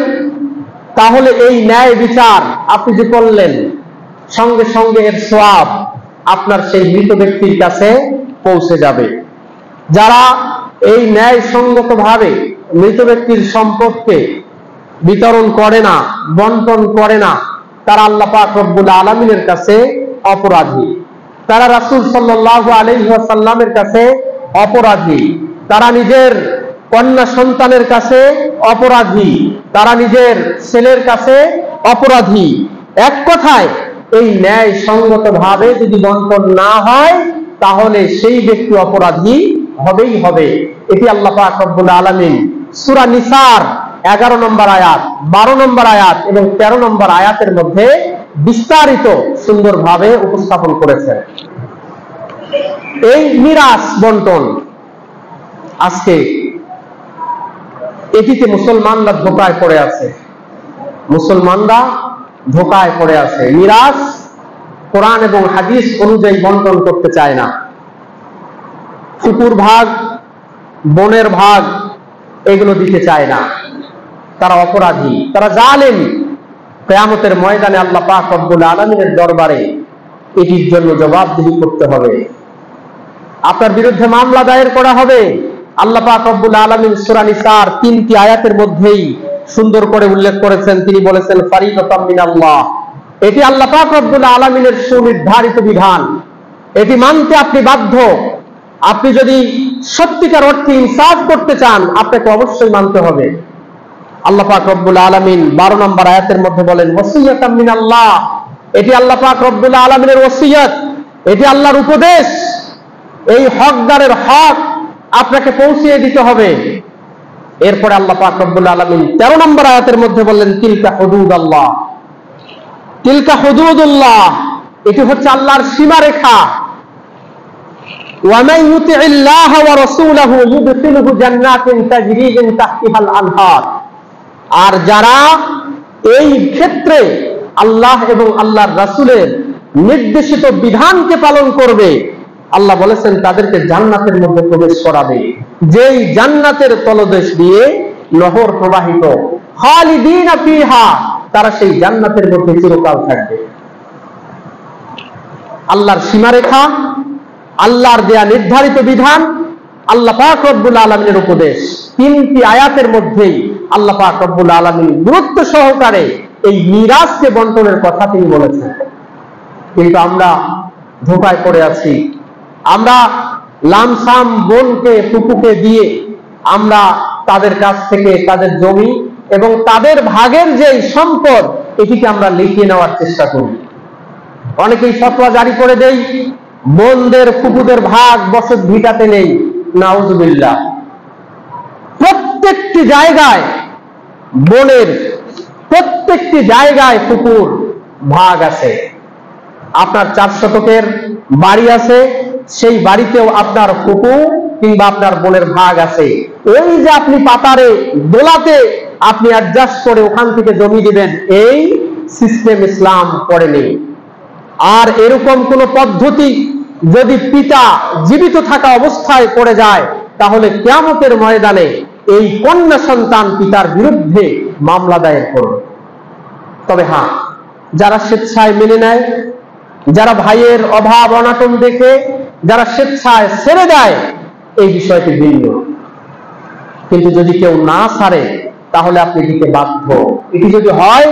S1: তাহলে এই ন্যায় বিচার আপনি যে করলেন সঙ্গে সঙ্গে এর সওয়াব আপনার সেই মৃত ব্যক্তির কাছে পৌঁছে যাবে। যারা এই ন্যায় সঙ্গত ভাবে মৃত ব্যক্তির সম্পদকে বিতরণ করে না, বন্টন করে না, তারা আল্লাহ পাক রব্বুল আলামিনের কাছে অপরাধী, তারা রাসূল সাল্লাল্লাহু আলাইহি ওয়াসাল্লামের কাছে অপরাধী, তারা নিজের কন্যা সন্তানের কাছে অপরাধী, তারা নিজের ছেলের কাছে অপরাধী। এক কথায় এই ন্যায় সঙ্গত ভাবে যদি বন্টন না হয় তাহলে সেই ব্যক্তি অপরাধী হবেই হবে। এটি আল্লাহ পাক রব্বুল আলামিন সূরা নিসার 11 নম্বর আয়াত, 12 নম্বর আয়াত এবং 13 নম্বর আয়াতের মধ্যে বিস্তারিত সুন্দরভাবে উপস্থাপন করেছেন। এই মিরাস বন্টন আজকে এটিতে মুসলমানরা ধোঁকায় পড়ে আছে, মুসলমানরা ধোঁকায় পড়ে আছে। মিরাস কোরআন এবং হাদিস অনুযায়ী বন্টন করতে চায় না। ফুপুর ভাগ, বোনের ভাগ এগুলো দিতে চায় না। তারা অপরাধী, তারা জালেম। কিয়ামতের ময়দানে আল্লাহ পাক রব্বুল আলামিনের দরবারে এটির জন্য জবাবদিহি করতে হবে। আপনার বিরুদ্ধে মামলা দায়ের করা হবে। আল্লাহ পাক রব্বুল আলামিন সূরা নিসার 3টি আয়াতের মধ্যেই সুন্দর করে উল্লেখ করেছেন। তিনি বলেছেন ফারিদাতাম মিনাল্লাহ, এটি আল্লাহ পাক রব্বুল আলামিনের সুনির্ধারিত বিধান, এটি মানতে আপনি বাধ্য। আপনি যদি সত্যিকার অর্থে ইনসাফ করতে চান আপনাকে অবশ্যই মানতে হবে। আল্লাহ পাক রব্বুল আলামিন 12 নম্বর আয়াতের মধ্যে বলেন ওয়াসিয়াতাম মিনাল্লাহ, এটি আল্লাহ পাক রব্বুল আলামিনের ওসিয়ত, এটি আল্লাহর উপদেশ। এই হকদারের হক আপনাকে পৌঁছিয়ে দিতে হবে। এরপরে আল্লাহ পাক রব্বুল আলামিন 13 নম্বর আয়াতের মধ্যে বললেন তিলকা হুদুদাল্লাহ, তিলকা হুদুদুল্লাহ, এটি হচ্ছে আল্লাহর সীমারেখা। ওয়ামান ইউতিইল্লাহ ওয়া রাসূলাহু ইউদখিলহু জান্নাতিন তাজরি মিন তাহতিহাল আনহার, আর যারা এই ক্ষেত্রে আল্লাহ এবং আল্লাহর রাসূলের নির্দেশিত বিধানকে পালন করবে, আল্লাহ বলেছেন তাদেরকে জান্নাতের মধ্যে প্রবেশ করাবে, যেই জান্নাতের তলদেশ দিয়ে নহর প্রবাহিত, খালিদিনা ফিহা, তারা সেই জান্নাতের মধ্যে চিরকাল থাকবে। আল্লাহর সীমারেখা, আল্লাহর দেয়া নির্ধারিত বিধান, আল্লাহ পাক রব্বুল আলামিনের উপদেশ, 3টি আয়াতের মধ্যেই আল্লাহ পাক রব্বুল আলামিন গুরুত্ব সহকারে এই মিরাসকে বন্টনের কথা তিনি বলেছেন। কিন্তু আমরা ধোঁকায় পড়ে আছি। আমরা লামসাম বোনকে ফুপুকে দিয়ে আমরা তাদের কাছ থেকে তাদের জমি এবং তাদের ভাগের যে সম্পদ এটিকে আমরা লিখিয়ে নেওয়ার চেষ্টা করি। অনেকেই ফতোয়া জারি করে দেই বোনদের ফুপুদের ভাগ বসত ভিটাতে নেই। নাউজুবিল্লাহ। প্রত্যেকটি জায়গায় বোনের প্রত্যেকটি জায়গায় ফুপুর ভাগ আছে। আপনার 4 শতকের বাড়ি আছে, সেই বাড়িতেও আপনার ফুপু কিংবা আপনার বোনের ভাগ আছে। ওই যে আপনি পাতারে দোলাতে আপনি অ্যাডজাস্ট করে ওখান থেকে জমি দিবেন, এই সিস্টেম ইসলাম করেনি। আর এরকম কোন পদ্ধতি যদি পিতা জীবিত থাকা অবস্থায় পড়ে যায় তাহলে কিয়ামতের ময়দানে এই কন্যা সন্তান পিতার বিরুদ্ধে মামলা দায়ের করবে। তবে হ্যাঁ, যারা স্বেচ্ছায় মেনে নেয়, যারা ভাইয়ের অভাব অনাটন দেখে যারা স্বেচ্ছায় ছেড়ে দেয়, এই বিষয়টি ভিন্ন। কিন্তু যদি কেউ না ছাড়ে তাহলে আপনি দিতে বাধ্য। এটি যদি হয়,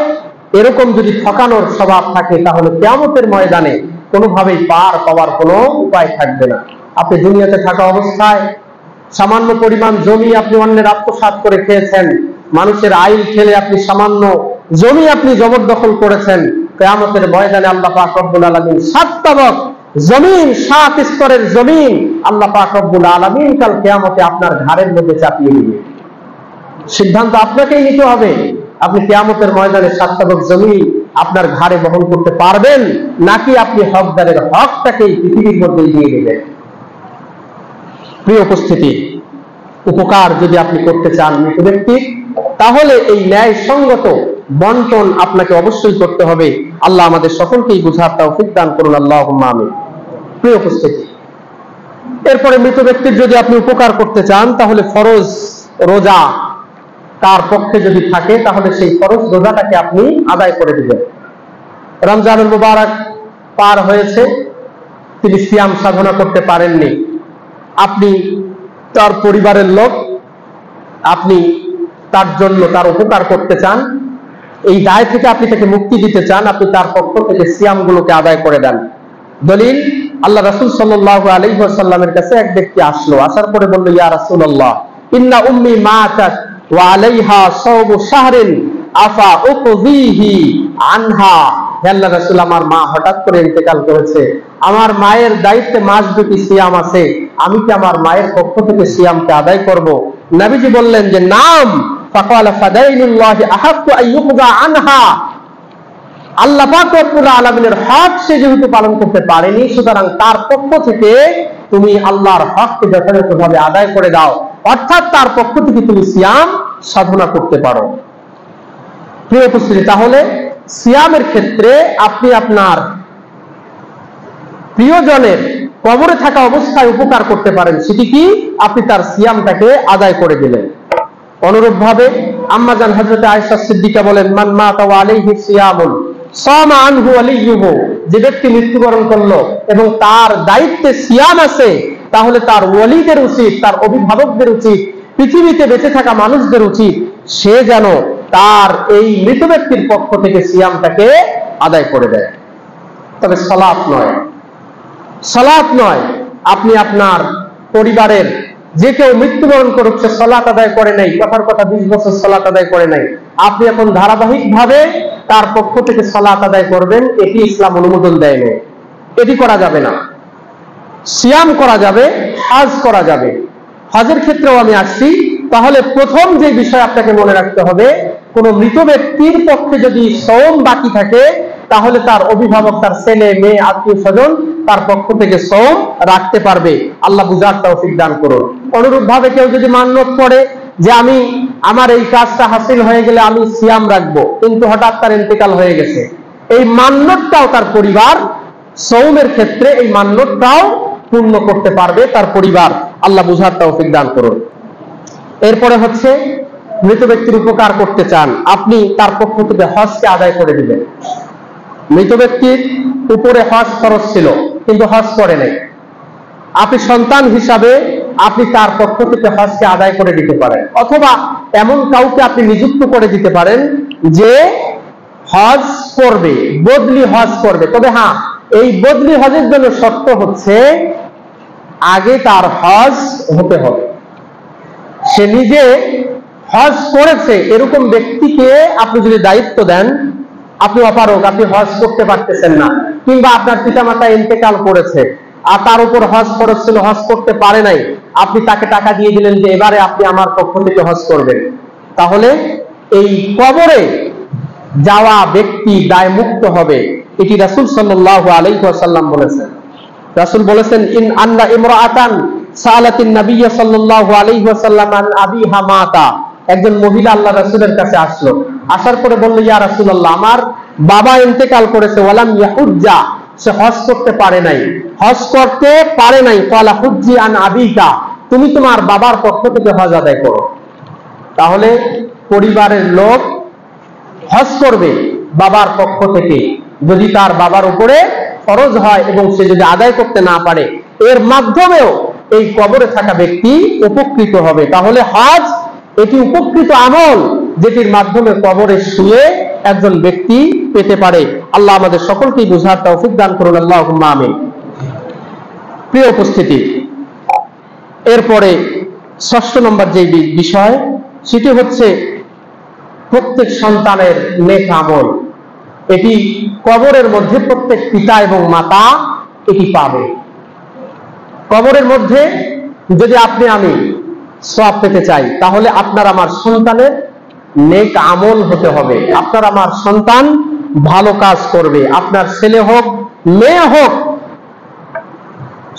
S1: এরকম যদি ঠকানোর স্বভাব থাকে তাহলে কিয়ামতের ময়দানে কোনোভাবেই পার পাওয়ার কোনো উপায় থাকবে না। আপনি দুনিয়াতে থাকা অবস্থায় সামান্য পরিমাণ জমি আপনি অন্যের আত্মসাৎ করে খেয়েছেন, মানুষের আইল খেলে আপনি সামান্য জমি আপনি জবরদখল করেছেন। কিয়ামতের ময়দানে আল্লাহ পাক রব্বুল আলামিন 7 তাবক জমিন, 7 স্তরের জমিন আল্লাহ পাক রব্বুল আলামিন কাল কিয়ামতে আপনার ঘাড়ের মধ্যে চাপিয়ে দিবে। সিদ্ধান্ত আপনাকেই নিতে হবে, আপনি কিয়ামতের ময়দানে 7 তাবক জমিন আপনার ঘাড়ে বহন করতে পারবেন নাকি আপনি হকদারের হকটাকেই পৃথিবীর মধ্যে দিয়ে দেবেন। প্রিয় উপস্থিতি, উপকার যদি আপনি করতে চান মৃত ব্যক্তির, তাহলে এই ন্যায়সঙ্গত বন্টন আপনাকে অবশ্যই করতে হবে। আল্লাহ আমাদের সকলকেই বুঝার তৌফিক দান করুন, আল্লাহুম্মা আমিন। প্রিয় উপস্থিতি, এরপরে মৃত ব্যক্তির যদি আপনি উপকার করতে চান তাহলে ফরজ রোজা তার পক্ষে যদি থাকে তাহলে সেই ফরজ রোজাটাকে আপনি আদায় করে দিবেন। রমজানুল মুবারক পার হয়েছে, তিনি সিয়াম সাধনা করতে পারেননি, আপনি তার পরিবারের লোক, আপনি তার জন্য তার উপকার করতে চান, এই দায় থেকে আপনি তাকে মুক্তি দিতে চান, আপনি তার পক্ষ থেকে সিয়ামগুলোকে আদায় করে দেন। দলিল, আল্লাহ রাসূল সাল্লাল্লাহু আলাইহি ওয়াসাল্লামের কাছে এক ব্যক্তি আসলো, আসার পরে বলল, ইয়া রাসূলুল্লাহ, ইন্না উম্মি মাতাত ওয়া আলাইহা সাওমু শাহরিন আফা উকযিহি আনহা। হে আল্লাহর রাসূল, আমার মা হঠাৎ করে ইন্তেকাল করেছে, আমার মায়ের দায়িত্বে মাস দুটি সিয়াম আছে, আমি কি আমার মায়ের পক্ষ থেকে সিয়ামকে আদায় করব? নবীজি বললেন যে নাম। ফাকালা ফাদাইলুল্লাহি আহাক্কু আন ইউকযা আনহা। আল্লাহ পাক রব্বুল আলামিনের হক সে যেহেতু পালন করতে পারেনি, সুতরাং তার পক্ষ থেকে তুমি আল্লাহর হককে যথাযথভাবে আদায় করে দাও, অর্থাৎ তার পক্ষ থেকে তুমি সিয়াম সাধনা করতে পারো। প্রিয় উপস্থিতি, তাহলে সিয়ামের ক্ষেত্রে আপনি আপনার প্রিয়জনের কবরে থাকা অবস্থায় উপকার করতে পারেন। সেটি কি? আপনি তার সিয়ামটাকে আদায় করে দিলেন। অনুরূপ ভাবে আম্মা জান হযরত আয়েশা সিদ্দিকা বলেন, মান মাতা ওয়া আলাইহি সিয়ামুন সামা আনহু ওয়ালিয়ুহু। যে ব্যক্তি মৃত্যুবরণ করলো এবং তার দায়িত্বে সিয়াম আছে, তাহলে তার ওয়ালিদের উচিত, তার অভিভাবকদের উচিত, পৃথিবীতে বেঁচে থাকা মানুষদের উচিত সে যেন তার এই মৃত ব্যক্তির পক্ষ থেকে সিয়ামটাকে আদায় করে দেয়। তবে সালাত নয়, সালাত নয়। আপনি আপনার পরিবারের যে কেউ মৃত্যুবরণ করছে, সালাত আদায় করে নাই, কথার কথা 20 বছর সালাত আদায় করে নাই, আপনি এখন ধারাবাহিক ভাবে তার পক্ষ থেকে সালাত আদায় করবেন, এটি ইসলাম অনুমোদন দেয় না। এটি করা যাবে না। সিয়াম করা যাবে, হজ করা যাবে। হজের ক্ষেত্রেও আমি আসছি। তাহলে প্রথম যে বিষয় আপনাকে মনে রাখতে হবে, কোন মৃত ব্যক্তির পক্ষে যদি সওম বাকি থাকে তাহলে তার অভিভাবক, তার ছেলে মেয়ে, আত্মীয় স্বজন তার পক্ষ থেকে সওম রাখতে পারবে। আল্লাহ বুঝার তৌফিক দান করুন। অনুরূপ ভাবে কেউ যদি মান্যত করে যে আমি আমার এই কাজটা হাসিল হয়ে গেলে আমি সিয়াম রাখবো, কিন্তু হঠাৎ তার ইন্তেকাল হয়ে গেছে, এই মান্যতটাও তার পরিবার সওমের ক্ষেত্রে এই মান্যতটাও পূর্ণ করতে পারবে তার পরিবার। আল্লাহ বুঝার তৌফিক দান করুন। এরপরে হচ্ছে মৃত ব্যক্তির উপকার করতে চান, আপনি তার পক্ষ থেকে হজকে আদায় করে দিবেন। মৃত ব্যক্তির উপরে হজ খরচ ছিল কিন্তু হজ করে নাই, আপনি সন্তান হিসাবে আপনি তার পক্ষ থেকে হজকে আদায় করে দিতে পারেন, অথবা এমন কাউকে আপনি নিযুক্ত করে দিতে পারেন যে হজ করবে, বদলি হজ করবে। তবে হ্যাঁ, এই বদলি হজের জন্য শর্ত হচ্ছে আগে তার হজ হতে হবে। সে নিজে হজ করেছে এরকম ব্যক্তিকে আপনি যদি দায়িত্ব দেন, আপনি অপারগ, আপনি হজ করতে পারতেছেন না, কিংবা আপনার পিতামাতা ইন্তেকাল করেছে আর তার উপর হজ খরচ ছিল, হজ করতে পারে নাই, আপনি তাকে টাকা দিয়ে দিলেন যে এবারে আপনি আমার পক্ষ থেকে হজ করবেন, তাহলে এই কবরে যাওয়া ব্যক্তি দায় মুক্ত হবে। এটি রাসূল সাল্লাল্লাহু আলাইহি ওয়াসাল্লাম বলেছেন। রাসূল বলেছেন, ইন আন্না ইমরাআতান সালাতিন নবী সাল্লাল্লাহু আলাইহি ওয়াসাল্লাম আন আবিহা মাতা। একজন মহিলা আল্লাহ রাসূলের কাছে আসলো, আসার পরে বলল, ইয়া রাসূলুল্লাহ, আমার বাবা ইন্তেকাল করেছে, ওয়ালাম ইয়াহুজ্জা, সে হজ করতে পারে নাই, হজ করতে পারে নাই। ক্বালা হুজ্জি আন আবিকা, তুমি তোমার বাবার পক্ষ থেকে হজ আদায় করো। তাহলে পরিবারের লোক হজ করবে বাবার পক্ষ থেকে, যদি তার বাবার উপরে ফরজ হয় এবং সে যদি আদায় করতে না পারে, এর মাধ্যমেও এই কবরে থাকা ব্যক্তি উপকৃত হবে। তাহলে হজ এটি উপকৃত আমল, যেটির মাধ্যমে কবরে শুয়ে একজন ব্যক্তি পেতে পারে। আল্লাহ আমাদের সকলকেই বুঝার তৌফিক দান করুন, আল্লাহুম্মা আমিন। প্রিয় উপস্থিতি, এরপরে ৬ষ্ঠ নম্বর যে বিষয়, সেটি হচ্ছে প্রত্যেক সন্তানের নেক আমল। এটি কবরের মধ্যে প্রত্যেক পিতা এবং মাতা এটি পাবে। কবরের মধ্যে যদি আপনি আমি সওয়াব পেতে চাই, তাহলে আপনার আমার সন্তানের নেক আমল হতে হবে। আপনার আমার সন্তান ভালো কাজ করবে, আপনার ছেলে হোক মেয়ে হোক,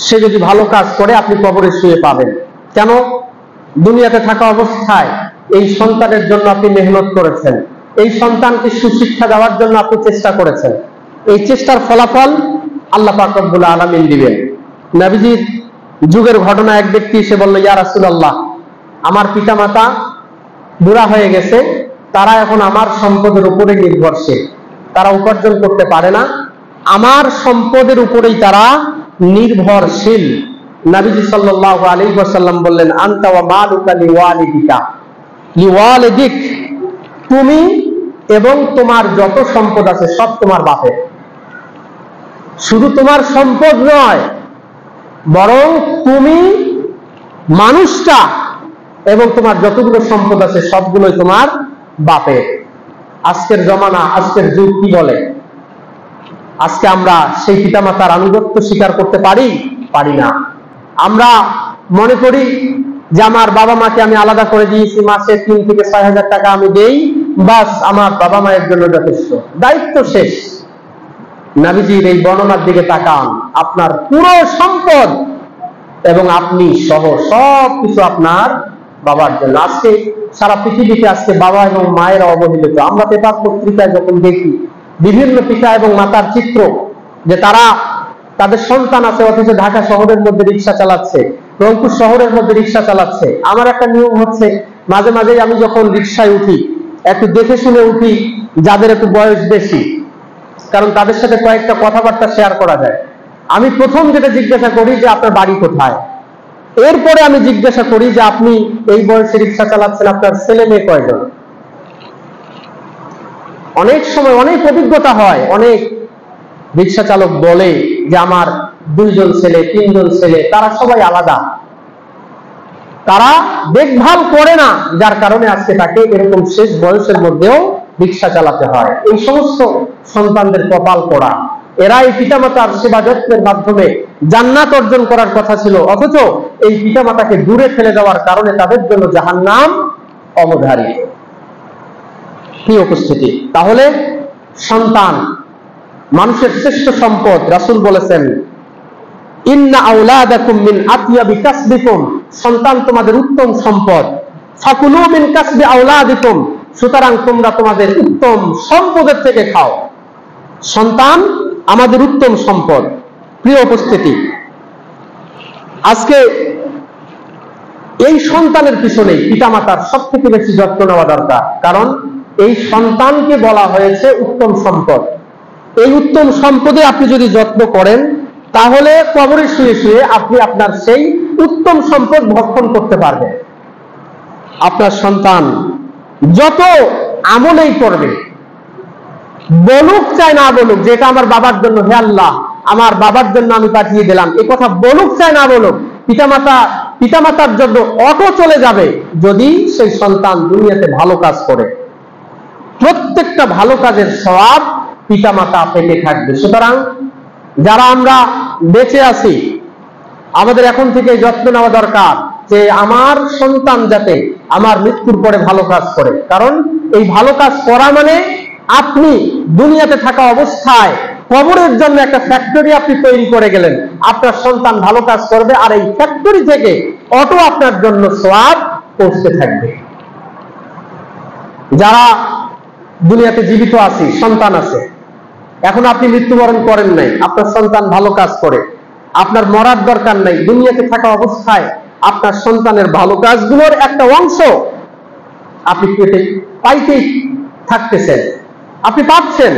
S1: সে যদি ভালো কাজ করে আপনি কবরে শুয়ে পাবেন। কেন? দুনিয়াতে থাকা অবস্থায় এই সন্তানের জন্য আপনি মেহনত করেছেন, এই সন্তানকে সুশিক্ষা দেওয়ার জন্য আপনি চেষ্টা করেছেন, এই চেষ্টার ফলাফল আল্লাহ পাক রব্বুল আলামিন দিবেন। নবীজির যুগের ঘটনা, এক ব্যক্তি এসে বলল, ইয়া রাসূলুল্লাহ, আমার পিতামাতা বুড়া হয়ে গেছে, তারা এখন আমার সম্পদের উপরে নির্ভরশীল, তারা উপার্জন করতে পারে না, আমার সম্পদের উপরেই তারা নির্ভরশীল। নবীজি সাল্লাল্লাহু আলাইহি ওয়াসাল্লাম বললেন, আনতা ওয়া মালুকা লিওয়ালিদিকা, লিওয়ালিদিক, তুমি এবং তোমার যত সম্পদ আছে সব তোমার বাপের। শুধু তোমার সম্পদ নয়, বরং তুমি মানুষটা এবং তোমার যতগুলো সম্পদ আছে সবগুলোই তোমার বাপের। আজকের জমানা, আজকের যুগ কি বলে? আজকে আমরা সেই পিতামাতার আনুগত্য স্বীকার করতে পারি না। আমরা মনে করি যে আমার বাবা মাকে আমি আলাদা করে দিয়েছি, মাসে ৩ থেকে ৬ হাজার টাকা আমি দেই, বাস আমার বাবা মায়ের জন্য যথেষ্ট, দায়িত্ব শেষ। নবীজির এই বর্ণনার দিকে তাকান, আপনার পুরো সম্পদ এবং আপনি সহ সবকিছু আপনার বাবার জন্য। আজকে সারা পৃথিবীতে আজকে বাবা এবং মায়েরা অবহেলিত। আমরা পেপার পত্রিকায় যখন দেখি বিভিন্ন পিতা এবং মাতার চিত্র, যে তারা তাদের সন্তান আছে অথচ ঢাকা শহরের মধ্যে রিক্সা চালাচ্ছে, রংপুর শহরের মধ্যে রিক্সা চালাচ্ছে। আমার একটা নিয়ম হচ্ছে, মাঝে মাঝে আমি যখন রিক্সায় উঠি একটু দেখে শুনে উঠি, যাদের একটু বয়স বেশি, কারণ তাদের সাথে কয়েকটা কথাবার্তা শেয়ার করা যায়। আমি প্রথম যেটা জিজ্ঞাসা করি যে আপনার বাড়ি কোথায়, এরপরে আমি জিজ্ঞাসা করি যে আপনি এই বয়সে রিক্সা চালাচ্ছেন, আপনার ছেলে মেয়ে কয়জন। অনেক সময় অনেক অভিজ্ঞতা হয়, অনেক রিক্সা চালক বলে যে আমার 2 জন ছেলে, 3 জন ছেলে, তারা সবাই আলাদা, তারা দেখভাল করে না, যার কারণে আজকে তাকে এরকম শেষ বয়সের মধ্যেও রিক্সা চালাতে হয়। এই সমস্ত সন্তানদের কপাল পোড়া। এরা এই পিতামাতার সেবা যত্নের মাধ্যমে জান্নাত অর্জন করার কথা ছিল, অথচ এই পিতামাতাকে দূরে ফেলে দেওয়ার কারণে তাদের জন্য জাহান্নাম অবধারিত। কি উপস্থিতি! তাহলে সন্তান মানুষের শ্রেষ্ঠ সম্পদ। রাসূল বলেছেন, ইন্না আওলাদাকুম মিন আতয়াবি কাসবিকুম, সন্তান তোমাদের উত্তম সম্পদ। ফাকুলু মিন কাসবি আওলাদিকুম, সুতরাং তোমরা তোমাদের উত্তম সম্পদের থেকে খাও। সন্তান আমাদের উত্তম সম্পদ। প্রিয় উপস্থিতি, আজকে এই সন্তানের পিছনে পিতামাতার সবথেকে বেশি যত্ন নেওয়া দরকার, কারণ এই সন্তানকে বলা হয়েছে উত্তম সম্পদ। এই উত্তম সম্পদে আপনি যদি যত্ন করেন, তাহলে কবরে শুয়ে শুয়ে আপনি আপনার সেই উত্তম সম্পদ ভক্ষণ করতে পারবেন। আপনার সন্তান যত আমলেই করবে, বলুক চাই না বলুক যে এটা আমার বাবার জন্য, হে আল্লাহ আমার বাবার জন্য আমি পাঠিয়ে দিলাম, এ কথা বলুক চাই না বলুক, পিতামাতার জন্য অটো চলে যাবে যদি সেই সন্তান দুনিয়াতে ভালো কাজ করে। প্রত্যেকটা ভালো কাজের সওয়াব পিতামাতা পেতে থাকবে। সুতরাং যারা আমরা বেঁচে আছি, আমাদের এখন থেকে যত্ন নেওয়া দরকার যে আমার সন্তান যাতে আমার মৃত্যুর পরে ভালো কাজ করে। কারণ এই ভালো কাজ করা মানে আপনি দুনিয়াতে থাকা অবস্থায় কবরের জন্য একটা ফ্যাক্টরি আপনি তৈরি করে গেলেন, আপনার সন্তান ভালো কাজ করবে, আর এই ফ্যাক্টরি থেকে অটো আপনার জন্য সওয়াব পৌঁছতে থাকবে। যারা দুনিয়াতে জীবিত আছি, সন্তান আছে, এখন আপনি মৃত্যুবরণ করেন নাই, আপনার সন্তান ভালো কাজ করে, আপনার মরার দরকার নাই, দুনিয়াতে থাকা অবস্থায় আপনার সন্তানের ভালো কাজগুলোর একটা অংশ আপনি পাইতেই থাকতেছেন, আপনি পাচ্ছেন।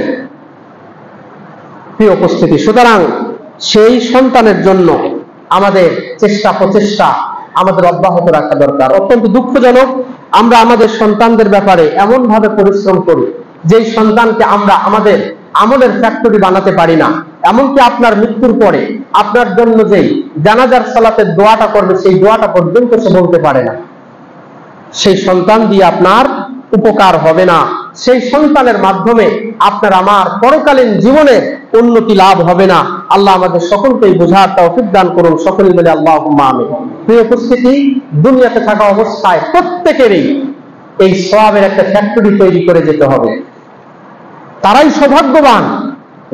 S1: প্রিয় উপস্থিতি, সুতরাং সেই সন্তানের জন্য আমাদের চেষ্টা প্রচেষ্টা আমাদের অব্যাহত রাখা দরকার। অত্যন্ত দুঃখজনক, আমরা আমাদের সন্তানদের ব্যাপারে এমন ভাবে পরিশ্রম করি যেই সন্তানকে আমরা আমাদের আমলের ফ্যাক্টরি বানাতে পারি না। এমনকি আপনার মৃত্যুর পরে আপনার জন্য যেই জানাজার সালাতের দোয়াটা করবে, সেই দোয়াটা পর্যন্ত সে বলতে পারে না। সেই সন্তান দিয়ে আপনার উপকার হবে না, সেই সন্তানের মাধ্যমে আপনার আমার পরকালীন জীবনে উন্নতি লাভ হবে না। আল্লাহ আমাদের সকলকেই বোঝার তৌফিক দান করুন, সকলেই বলে আল্লাহুম্মা আমিন। প্রিয় উপস্থিতি, দুনিয়াতে থাকা অবস্থায় প্রত্যেকেরই এই সওয়াবের একটা ফ্যাক্টরি তৈরি করে যেতে হবে। তারাই সৌভাগ্যবান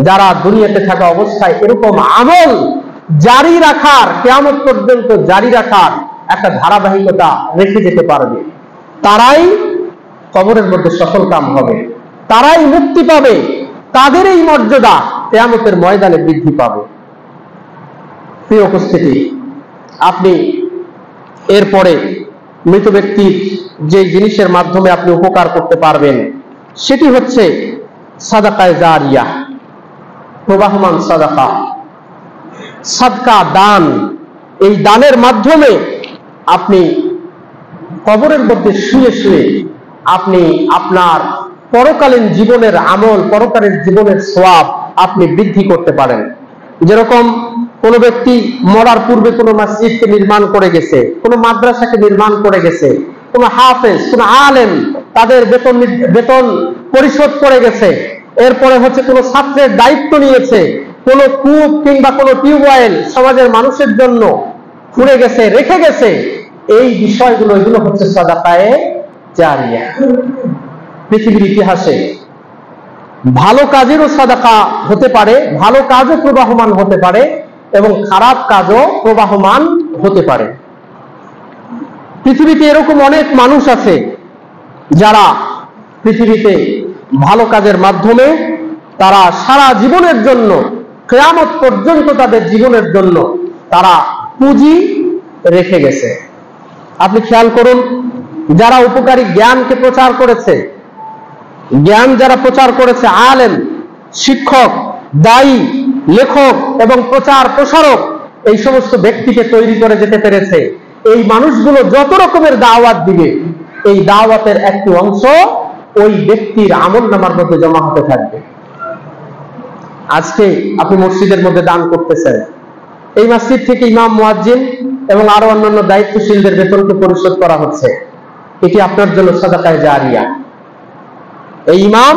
S1: যারা দুনিয়াতে থাকা অবস্থায় এরকম আমল জারি রাখার, কিয়ামত পর্যন্ত জারি রাখার একটা ধারাবাহিকতা রেখে যেতে পারবে। তারাই কবরের মধ্যে সফল কাম হবে, তারাই মুক্তি পাবে, তাদের এই মর্যাদা কিয়ামতের ময়দানে বৃদ্ধি পাবে। প্রিয় উপস্থিতি, আপনি এরপরে মৃত ব্যক্তির যে জিনিসের মাধ্যমে আপনি উপকার করতে পারবেন সেটি হচ্ছে সাদাকায়ে জারিয়া, প্রবাহমান সাদাকা, সাদকা, দান। এই দানের মাধ্যমে আপনি কবরের মধ্যে শুয়ে শুয়ে আপনি আপনার পরকালীন জীবনের আমল, পরকালীন জীবনের সওয়াব আপনি বৃদ্ধি করতে পারেন। যেরকম কোন ব্যক্তি মরার পূর্বে কোন মসজিদকে নির্মাণ করে গেছে, কোন মাদ্রাসাকে নির্মাণ করে গেছে, কোন হাফেজ, কোন আলেম তাদের বেতন পরিশোধ করে গেছে, এরপরে হচ্ছে কোন ছাত্রের দায়িত্ব নিয়েছে, কোন কূপ কিংবা কোন টিউবওয়েল সমাজের মানুষের জন্য খুঁড়ে গেছে, রেখে গেছে, এই বিষয়গুলো, এগুলো হচ্ছে সাদাকায়ে জারিয়া। পৃথিবীর ইতিহাসে ভালো কাজেরও সাদাকা হতে পারে, ভালো কাজও প্রবাহমান হতে পারে এবং খারাপ কাজও প্রবাহমান হতে পারে। পৃথিবীতে এরকম অনেক মানুষ আছে যারা পৃথিবীতে ভালো কাজের মাধ্যমে তারা সারা জীবনের জন্য, কিয়ামত পর্যন্ত তাদের জীবনের জন্য তারা পুঁজি রেখে গেছে। আপনি খেয়াল করুন, যারা উপকারী জ্ঞানকে প্রচার করেছে, জ্ঞান যারা প্রচার করেছে, আলেম, শিক্ষক, দায়ী, লেখক এবং প্রচার প্রসারক, এই সমস্ত ব্যক্তিকে তৈরি করে যেতে পেরেছে। এই মানুষগুলো যত রকমের দাওয়াত দিবে, এই দাওয়াতের একটি অংশ ওই ব্যক্তির আমলনামার মধ্যে জমা হতে থাকবে। আজকে আপনি মসজিদের মধ্যে দান করতেছেন, এই মসজিদ থেকে ইমাম, মুয়াজ্জিন এবং আরো অন্যান্য দায়িত্বশীলদের বেতনকে পরিশোধ করা হচ্ছে, এটি আপনার জন্য সাদাকায়ে জারিয়া। এই ইমাম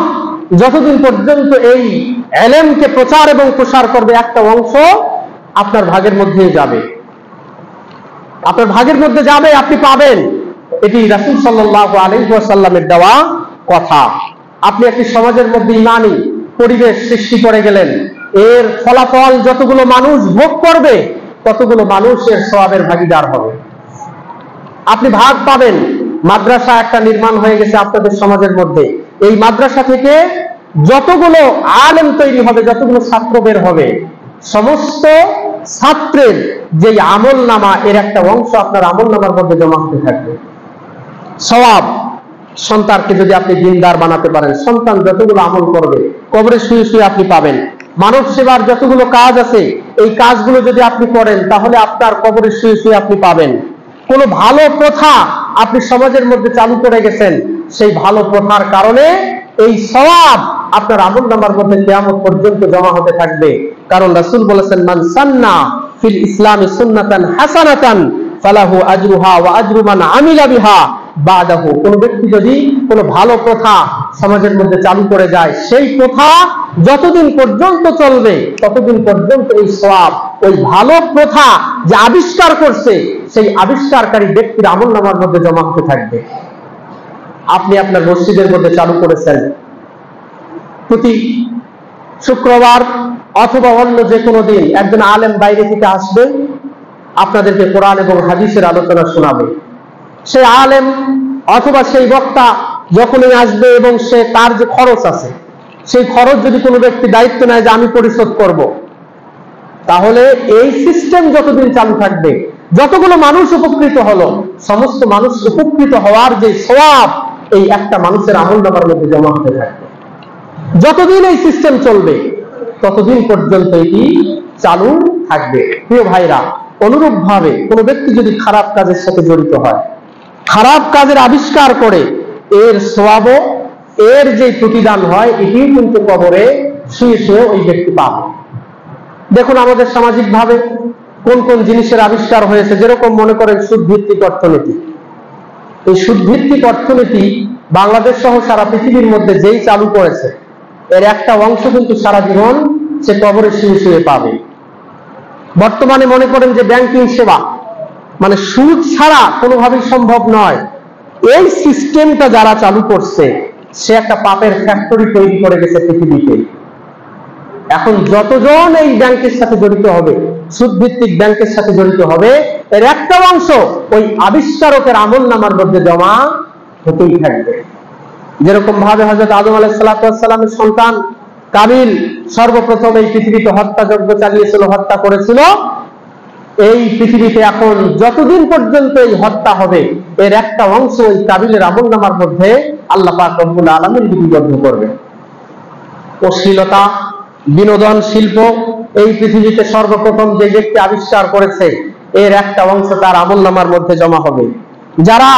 S1: যতদিন পর্যন্ত এই ইলমকে প্রচার এবং প্রসার করবে, একটা অংশ আপনার ভাগের মধ্যে যাবে, আপনার ভাগের মধ্যে যাবে, আপনি পাবেন। এটি রাসূল সাল্লাল্লাহু আলাইহি ওয়াসাল্লামের দেওয়া কথা। আপনি একটি সমাজের মধ্যে ঈমানী পরিবেশ সৃষ্টি করে গেলেন, এর ফলাফল যতগুলো মানুষ ভোগ করবে ততগুলো মানুষের সওয়াবের ভাগীদার হবে, আপনি ভাগ পাবেন। মাদ্রাসা একটা নির্মাণ হয়ে গেছে আপনাদের সমাজের মধ্যে, এই মাদ্রাসা থেকে যতগুলো আলেম তৈরি হবে, যতগুলো ছাত্র বের হবে, সমস্ত ছাত্রের যে আমল নামা, এর একটা অংশ আপনার আমল নামার মধ্যে জমা হতে থাকবে। সওয়াব, সন্তানকে যদি আপনি দিনদার বানাতে পারেন, সন্তান যতগুলো আমল করবে কবরে শুয়ে শুয়ে আপনি পাবেন। মানব সেবার যতগুলো কাজ আছে, এই কাজগুলো যদি আপনি করেন তাহলে আপনার কবরে শুয়ে শুয়ে আপনি পাবেন। কোন ভালো প্রথা আপনি সমাজের মধ্যে চালু করে গেছেন, সেই ভালো প্রথার কারণে এই সওয়াব আপনার আমলনামার মধ্যে কিয়ামত পর্যন্ত জমা হতে থাকবে। কারণ রাসূল বলেছেন, মান সান্না ফিল ইসলামি সুন্নাতান হাসানাতান ফালাহু আজরুহা ওয়া আজরু মান আমিলা বিহা বাদাহু। কোন ব্যক্তি যদি কোনো ভালো প্রথা সমাজের মধ্যে চালু করে যায়, সেই প্রথা যতদিন পর্যন্ত চলবে ততদিন পর্যন্ত এই সওয়াব, ওই ভালো প্রথা যে আবিষ্কার করছে সেই আবিষ্কারকারী ব্যক্তির আমলনামার মধ্যে জমা হতে থাকবে। আপনি আপনার মসজিদের মধ্যে চালু করেছেন, প্রতি শুক্রবার অথবা অন্য যে কোনো দিন একজন আলেম বাইরে থেকে আসবে, আপনাদেরকে কোরআন এবং হাদিসের আলোচনা শোনাবে। সেই আলেম অথবা সেই বক্তা যখনই আসবে এবং সে তার যে খরচ আছে, সেই খরচ যদি কোনো ব্যক্তি দায়িত্ব নেয় যে আমি পরিশোধ করব, তাহলে এই সিস্টেম যতদিন চালু থাকবে, যতগুলো মানুষ উপকৃত হলো, সমস্ত মানুষ উপকৃত হওয়ার যে সওয়াব এই একটা মানুষের আমলনামার মধ্যে জমা হতে থাকবে। যতদিন এই সিস্টেম চলবে ততদিন পর্যন্ত এটি চালু থাকবে। প্রিয় ভাইরা, অনুরূপ ভাবে কোনো ব্যক্তি যদি খারাপ কাজের সাথে জড়িত হয়, খারাপ কাজের আবিষ্কার করে, এর সওয়াব, এর যে প্রতিদান হয় এটি কিন্তু কবরে শুয়ে শুয়ে ওই ব্যক্তি পাবে। দেখুন আমাদের সামাজিক ভাবে কোন কোন জিনিসের আবিষ্কার হয়েছে, যেরকম মনে করেন সুদভিত্তিক অর্থনীতি। এই সুদভিত্তিক অর্থনীতি বাংলাদেশ সহ সারা পৃথিবীর মধ্যে যেই চালু করেছে, এর একটা অংশ কিন্তু সারা জীবন সে কবরে শুয়ে শুয়ে পাবে। বর্তমানে মনে করেন যে ব্যাংকিং সেবা, মানে সুদ ছাড়া কোনোভাবেই সম্ভব নয়, এই সিস্টেমটা যারা চালু করছে সে একটা পাপের ফ্যাক্টরি তৈরি করে গেছে পৃথিবীতে। এখন যতজন এই ব্যাংকের সাথে জড়িত হবে, সুদভিত্তিক ব্যাংকের সাথে জড়িত হবে, এর একটা অংশ ওই আবিষ্কারকের আমলনামার মধ্যে জমা হতেই থাকবে। যেরকম ভাবে হযরত আদম আলাইহিস সালামের সন্তান কাবিল সর্বপ্রথম এই পৃথিবীতে হত্যাযজ্ঞ চালিয়েছিল, হত্যা করেছিল, এই পৃথিবীতে এখন যতদিন পর্যন্ত এই হত্যা হবে এর একটা অংশ ওই কাবিলের আমলনামার মধ্যে আল্লাহ পাক রব্বুল আলামিন লিপিবদ্ধ করবেন। অশ্লীলতা, বিনোদন শিল্প এই পৃথিবীতে সর্বপ্রথম যে ব্যক্তি আবিষ্কার করেছে এর একটা অংশ তার আমলনামার মধ্যে জমা হবে। যারা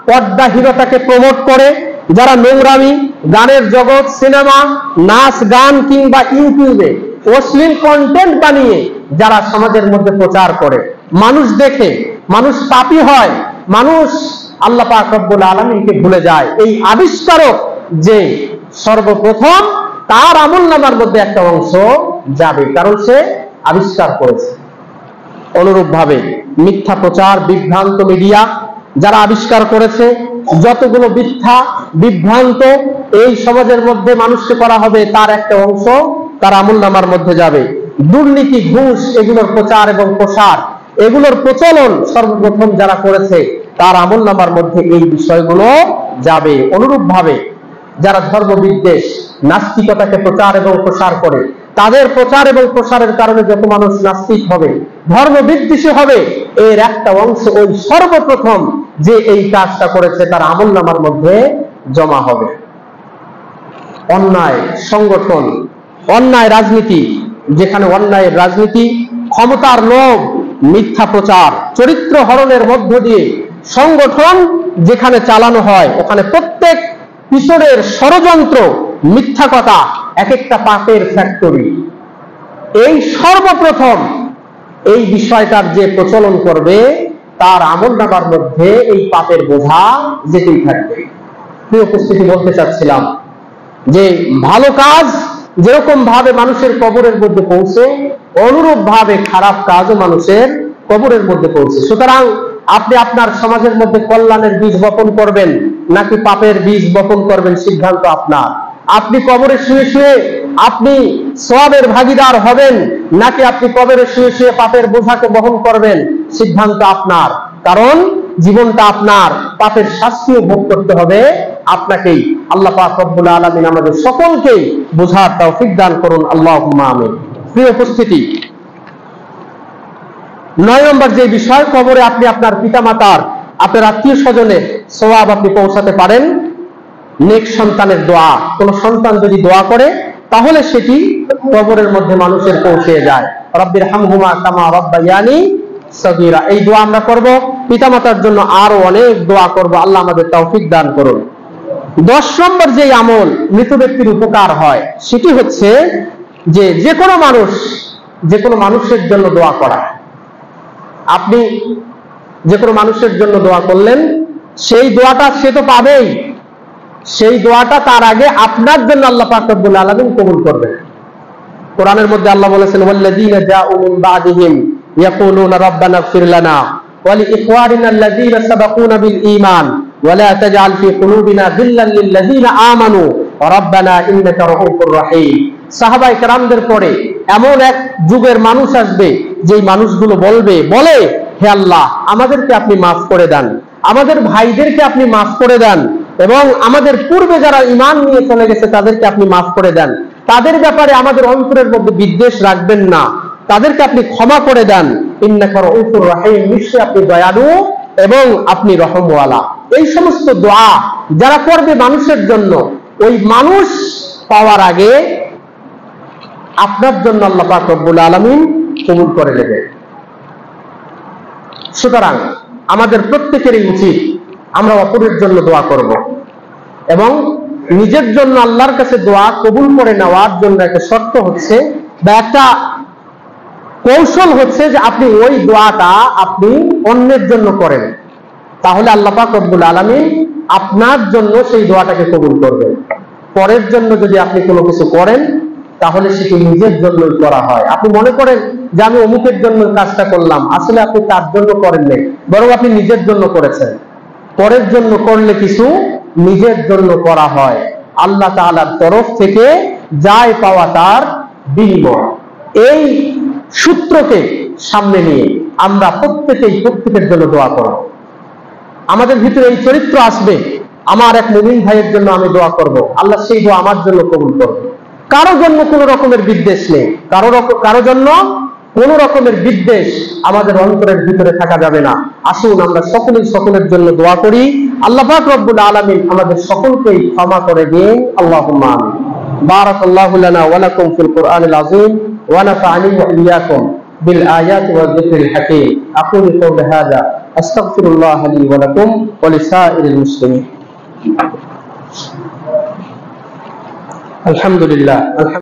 S1: পর্দাহীনতাকে প্রমোট করে, যারা নোংরামি, গানের জগৎ, সিনেমা, নাচ গান কিংবা ইউটিউবে অশ্লীল কন্টেন্ট বানিয়ে যারা সমাজের মধ্যে প্রচার করে, মানুষ দেখে মানুষ পাপী হয়, মানুষ আল্লাহ পাক রব্বুল আলামিনকে ভুলে যায়, এই আবিষ্কারক যে সর্বপ্রথম তার আমলনামার মধ্যে একটা অংশ যাবে, কারণ সে আবিষ্কার করেছে। অনুরূপ ভাবে মিথ্যা প্রচার, বিভ্রান্ত মিডিয়া যারা আবিষ্কার করেছে, যতগুলো মিথ্যা বিভ্রান্ত এই সমাজের মধ্যে মানুষকে করা হবে তার একটা অংশ তার আমলনামার মধ্যে যাবে। দুর্নীতি, ঘুষ এগুলোর প্রচার এবং প্রসার, এগুলোর প্রচলন সর্বপ্রথম যারা করেছে তার আমলনামার মধ্যে এই বিষয়গুলো যাবে। অনুরূপ ভাবে যারা ধর্মবিদ্বেষ, নাস্তিকতাকে প্রচার এবং প্রসার করে, তাদের প্রচার এবং প্রসারের কারণে যত মানুষ নাস্তিক হবে, ধর্মবিদ্বেষী হবে, এর একটা অংশ ওই সর্বপ্রথম যে এই কাজটা করেছে তার আমলনামার মধ্যে জমা হবে। অন্যায় সংগঠন, অন্যায় রাজনীতি, যেখানে অন্যায়ের রাজনীতি, ক্ষমতার লোভ, মিথ্যা প্রচার, চরিত্র হরণের মধ্য দিয়ে সংগঠন যেখানে চালানো হয়, ওখানে প্রত্যেক পিছনের ষড়যন্ত্র, মিথ্যা কথা এক একটা পাপের ফ্যাক্টরি। এই সর্বপ্রথম এই বিষয়টার যে প্রচলন করবে তার আমলনামার মধ্যে এই পাপের বোঝা যেতেই থাকবে। প্রিয় উপস্থিতি, বলতে চাচ্ছিলাম যে ভালো কাজ যেরকম ভাবে মানুষের কবরের মধ্যে পৌঁছে, অনুরূপ ভাবে খারাপ কাজও মানুষের কবরের মধ্যে পৌঁছে। সুতরাং আপনি আপনার সমাজের মধ্যে কল্যাণের বীজ বপন করবেন নাকি পাপের বীজ বপন করবেন, সিদ্ধান্ত আপনার। আপনি কবরে শুয়ে শুয়ে আপনি সওয়াবের ভাগীদার হবেন নাকি আপনি কবরে শুয়ে শুয়ে পাপের বোঝাকে বহন করবেন, সিদ্ধান্ত আপনার। কারণ জীবনটা আপনার, পাপের শাস্তিও ভোগ করতে হবে আপনাকেই। আল্লাহ পাক রব্বুল আলামিন আমাদের সকলকেই বোঝার তৌফিক দান করুন, আল্লাহুম্মা আমিন। প্রিয় উপস্থিতি, 9 নম্বর যে বিষয়, কবরে আপনি আপনার পিতামাতার, আপনার আত্মীয় স্বজনের সওয়াব আপনি পৌঁছাতে পারেন নেক সন্তানের দোয়া। কোন সন্তান যদি দোয়া করে তাহলে সেটি কবরের মধ্যে মানুষের পৌঁছে যায়। রব্বির হামহুমা কামা রাব্বায়ানি সগীরা, এই দোয়া আমরা করব। পিতামাতার জন্য আরো অনেক দোয়া করব, আল্লাহ আমাদের তৌফিক দান করুন। 10 নম্বর যে আমল মৃত ব্যক্তির উপকার হয় সেটি হচ্ছে যে কোনো মানুষের জন্য দোয়া করা। আপনি যে কোনো মানুষের জন্য দোয়া করলেন, সেই দোয়াটা সে তো পাবেই, সেই দোয়াটা তার আগে আপনার জন্য আল্লাহ পাক রব্বুল আলামিন কবুল করবেন। কোরআনের মধ্যে আল্লাহ বলেছেন, ওয়াল্লাযীনা জাউ মিন বা'দিহিম ইয়াকুলুনা রাব্বানা ইগফির লানা ওয়া লিইখওয়ানিনা আল্লাযীনা সাবাকুনা বিল ঈমান ওয়া লা তাজআল ফি কুলুবিনা গিল্লাল লিল্লাযীনা আমানু রাব্বানা ইন্নাকা রাউফুর রাহিম। সাহাবায়ে কেরামদের পরে এমন এক যুগের মানুষ আসবে, যেই মানুষগুলো বলে, হে আল্লাহ, আমাদেরকে আপনি মাফ করে দেন, আমাদের ভাইদেরকে আপনি মাফ করে দেন, এবং আমাদের পূর্বে যারা ঈমান নিয়ে চলে গেছে তাদেরকে আপনি মাফ করে দেন, তাদের ব্যাপারে আমাদের অন্তরের মধ্যে বিদ্বেষ রাখবেন না, তাদেরকে আপনি ক্ষমা করে দেন। ইন্নাকা রাউফুর রাহিম, নিশ্চয়ই আপনি দয়ালু এবং আপনি রহমওয়ালা। এই সমস্ত দোয়া যারা করবে মানুষের জন্য, ওই মানুষ পাওয়ার আগে আপনার জন্য আল্লাহ পাক রব্বুল আলামিন কবুল করে নেবে। সুতরাং আমাদের প্রত্যেকেরই উচিত আমরা অপরের জন্য দোয়া করব, এবং নিজের জন্য আল্লাহর কাছে দোয়া কবুল করে নেওয়ার জন্য একটা শর্ত হচ্ছে, বা একটা কৌশল হচ্ছে, যে আপনি ওই দোয়াটা আপনি অন্যের জন্য করেন, তাহলে আল্লাহ পাক রব্বুল আলামিন আপনার জন্য সেই দোয়াটাকে কবুল করবেন। পরের জন্য যদি আপনি কোনো কিছু করেন, তাহলে সেটি নিজের জন্যই করা হয়। আপনি মনে করেন যে আমি অমুকের জন্য কাজটা করলাম, আসলে আপনি তার জন্য করেন নাই, বরং আপনি নিজের জন্য করেছেন। পরের জন্য করলে কিছু নিজের জন্য করা হয়, আল্লাহ তাআলার তরফ থেকে যায় পাওয়া তার বিনিময়। এই সূত্রকে সামনে নিয়ে আমরা প্রত্যেকের জন্য দোয়া করব। আমাদের ভিতরে এই চরিত্র আসবে, আমার এক মুমিন ভাইয়ের জন্য আমি দোয়া করব, আল্লাহ সেই দোয়া আমার জন্য কবুল করবে। কারো জন্য কোনো রকমের বিদ্বেষ নেই, কারো জন্য কোনো রকমের বিদ্বেষ আমাদের অন্তরের ভিতরে থাকা যাবে না। আসুন আমরা সকলের জন্য দোয়া করি। আল্লাহ পাক রব্বুল আলামিন আমাদের সকলকেই ক্ষমা করে দিন। আল্লাহুম্মা আমিন। বারাকাল্লাহু লানা ওয়া লাকুম ফিল কুরআনিল আযীম ওয়া নাফা'নি ওয়া ইয়্যাকুম বিল আয়াতি ওয়াজ যিকরিল হাকীম। আকুলু কাওলি হাযা আস্তাগফিরুল্লাহ লি ওয়া লাকুম ওয়া লিসাইরিল মুসলিমিন। আলহামদুলিল্লাহ।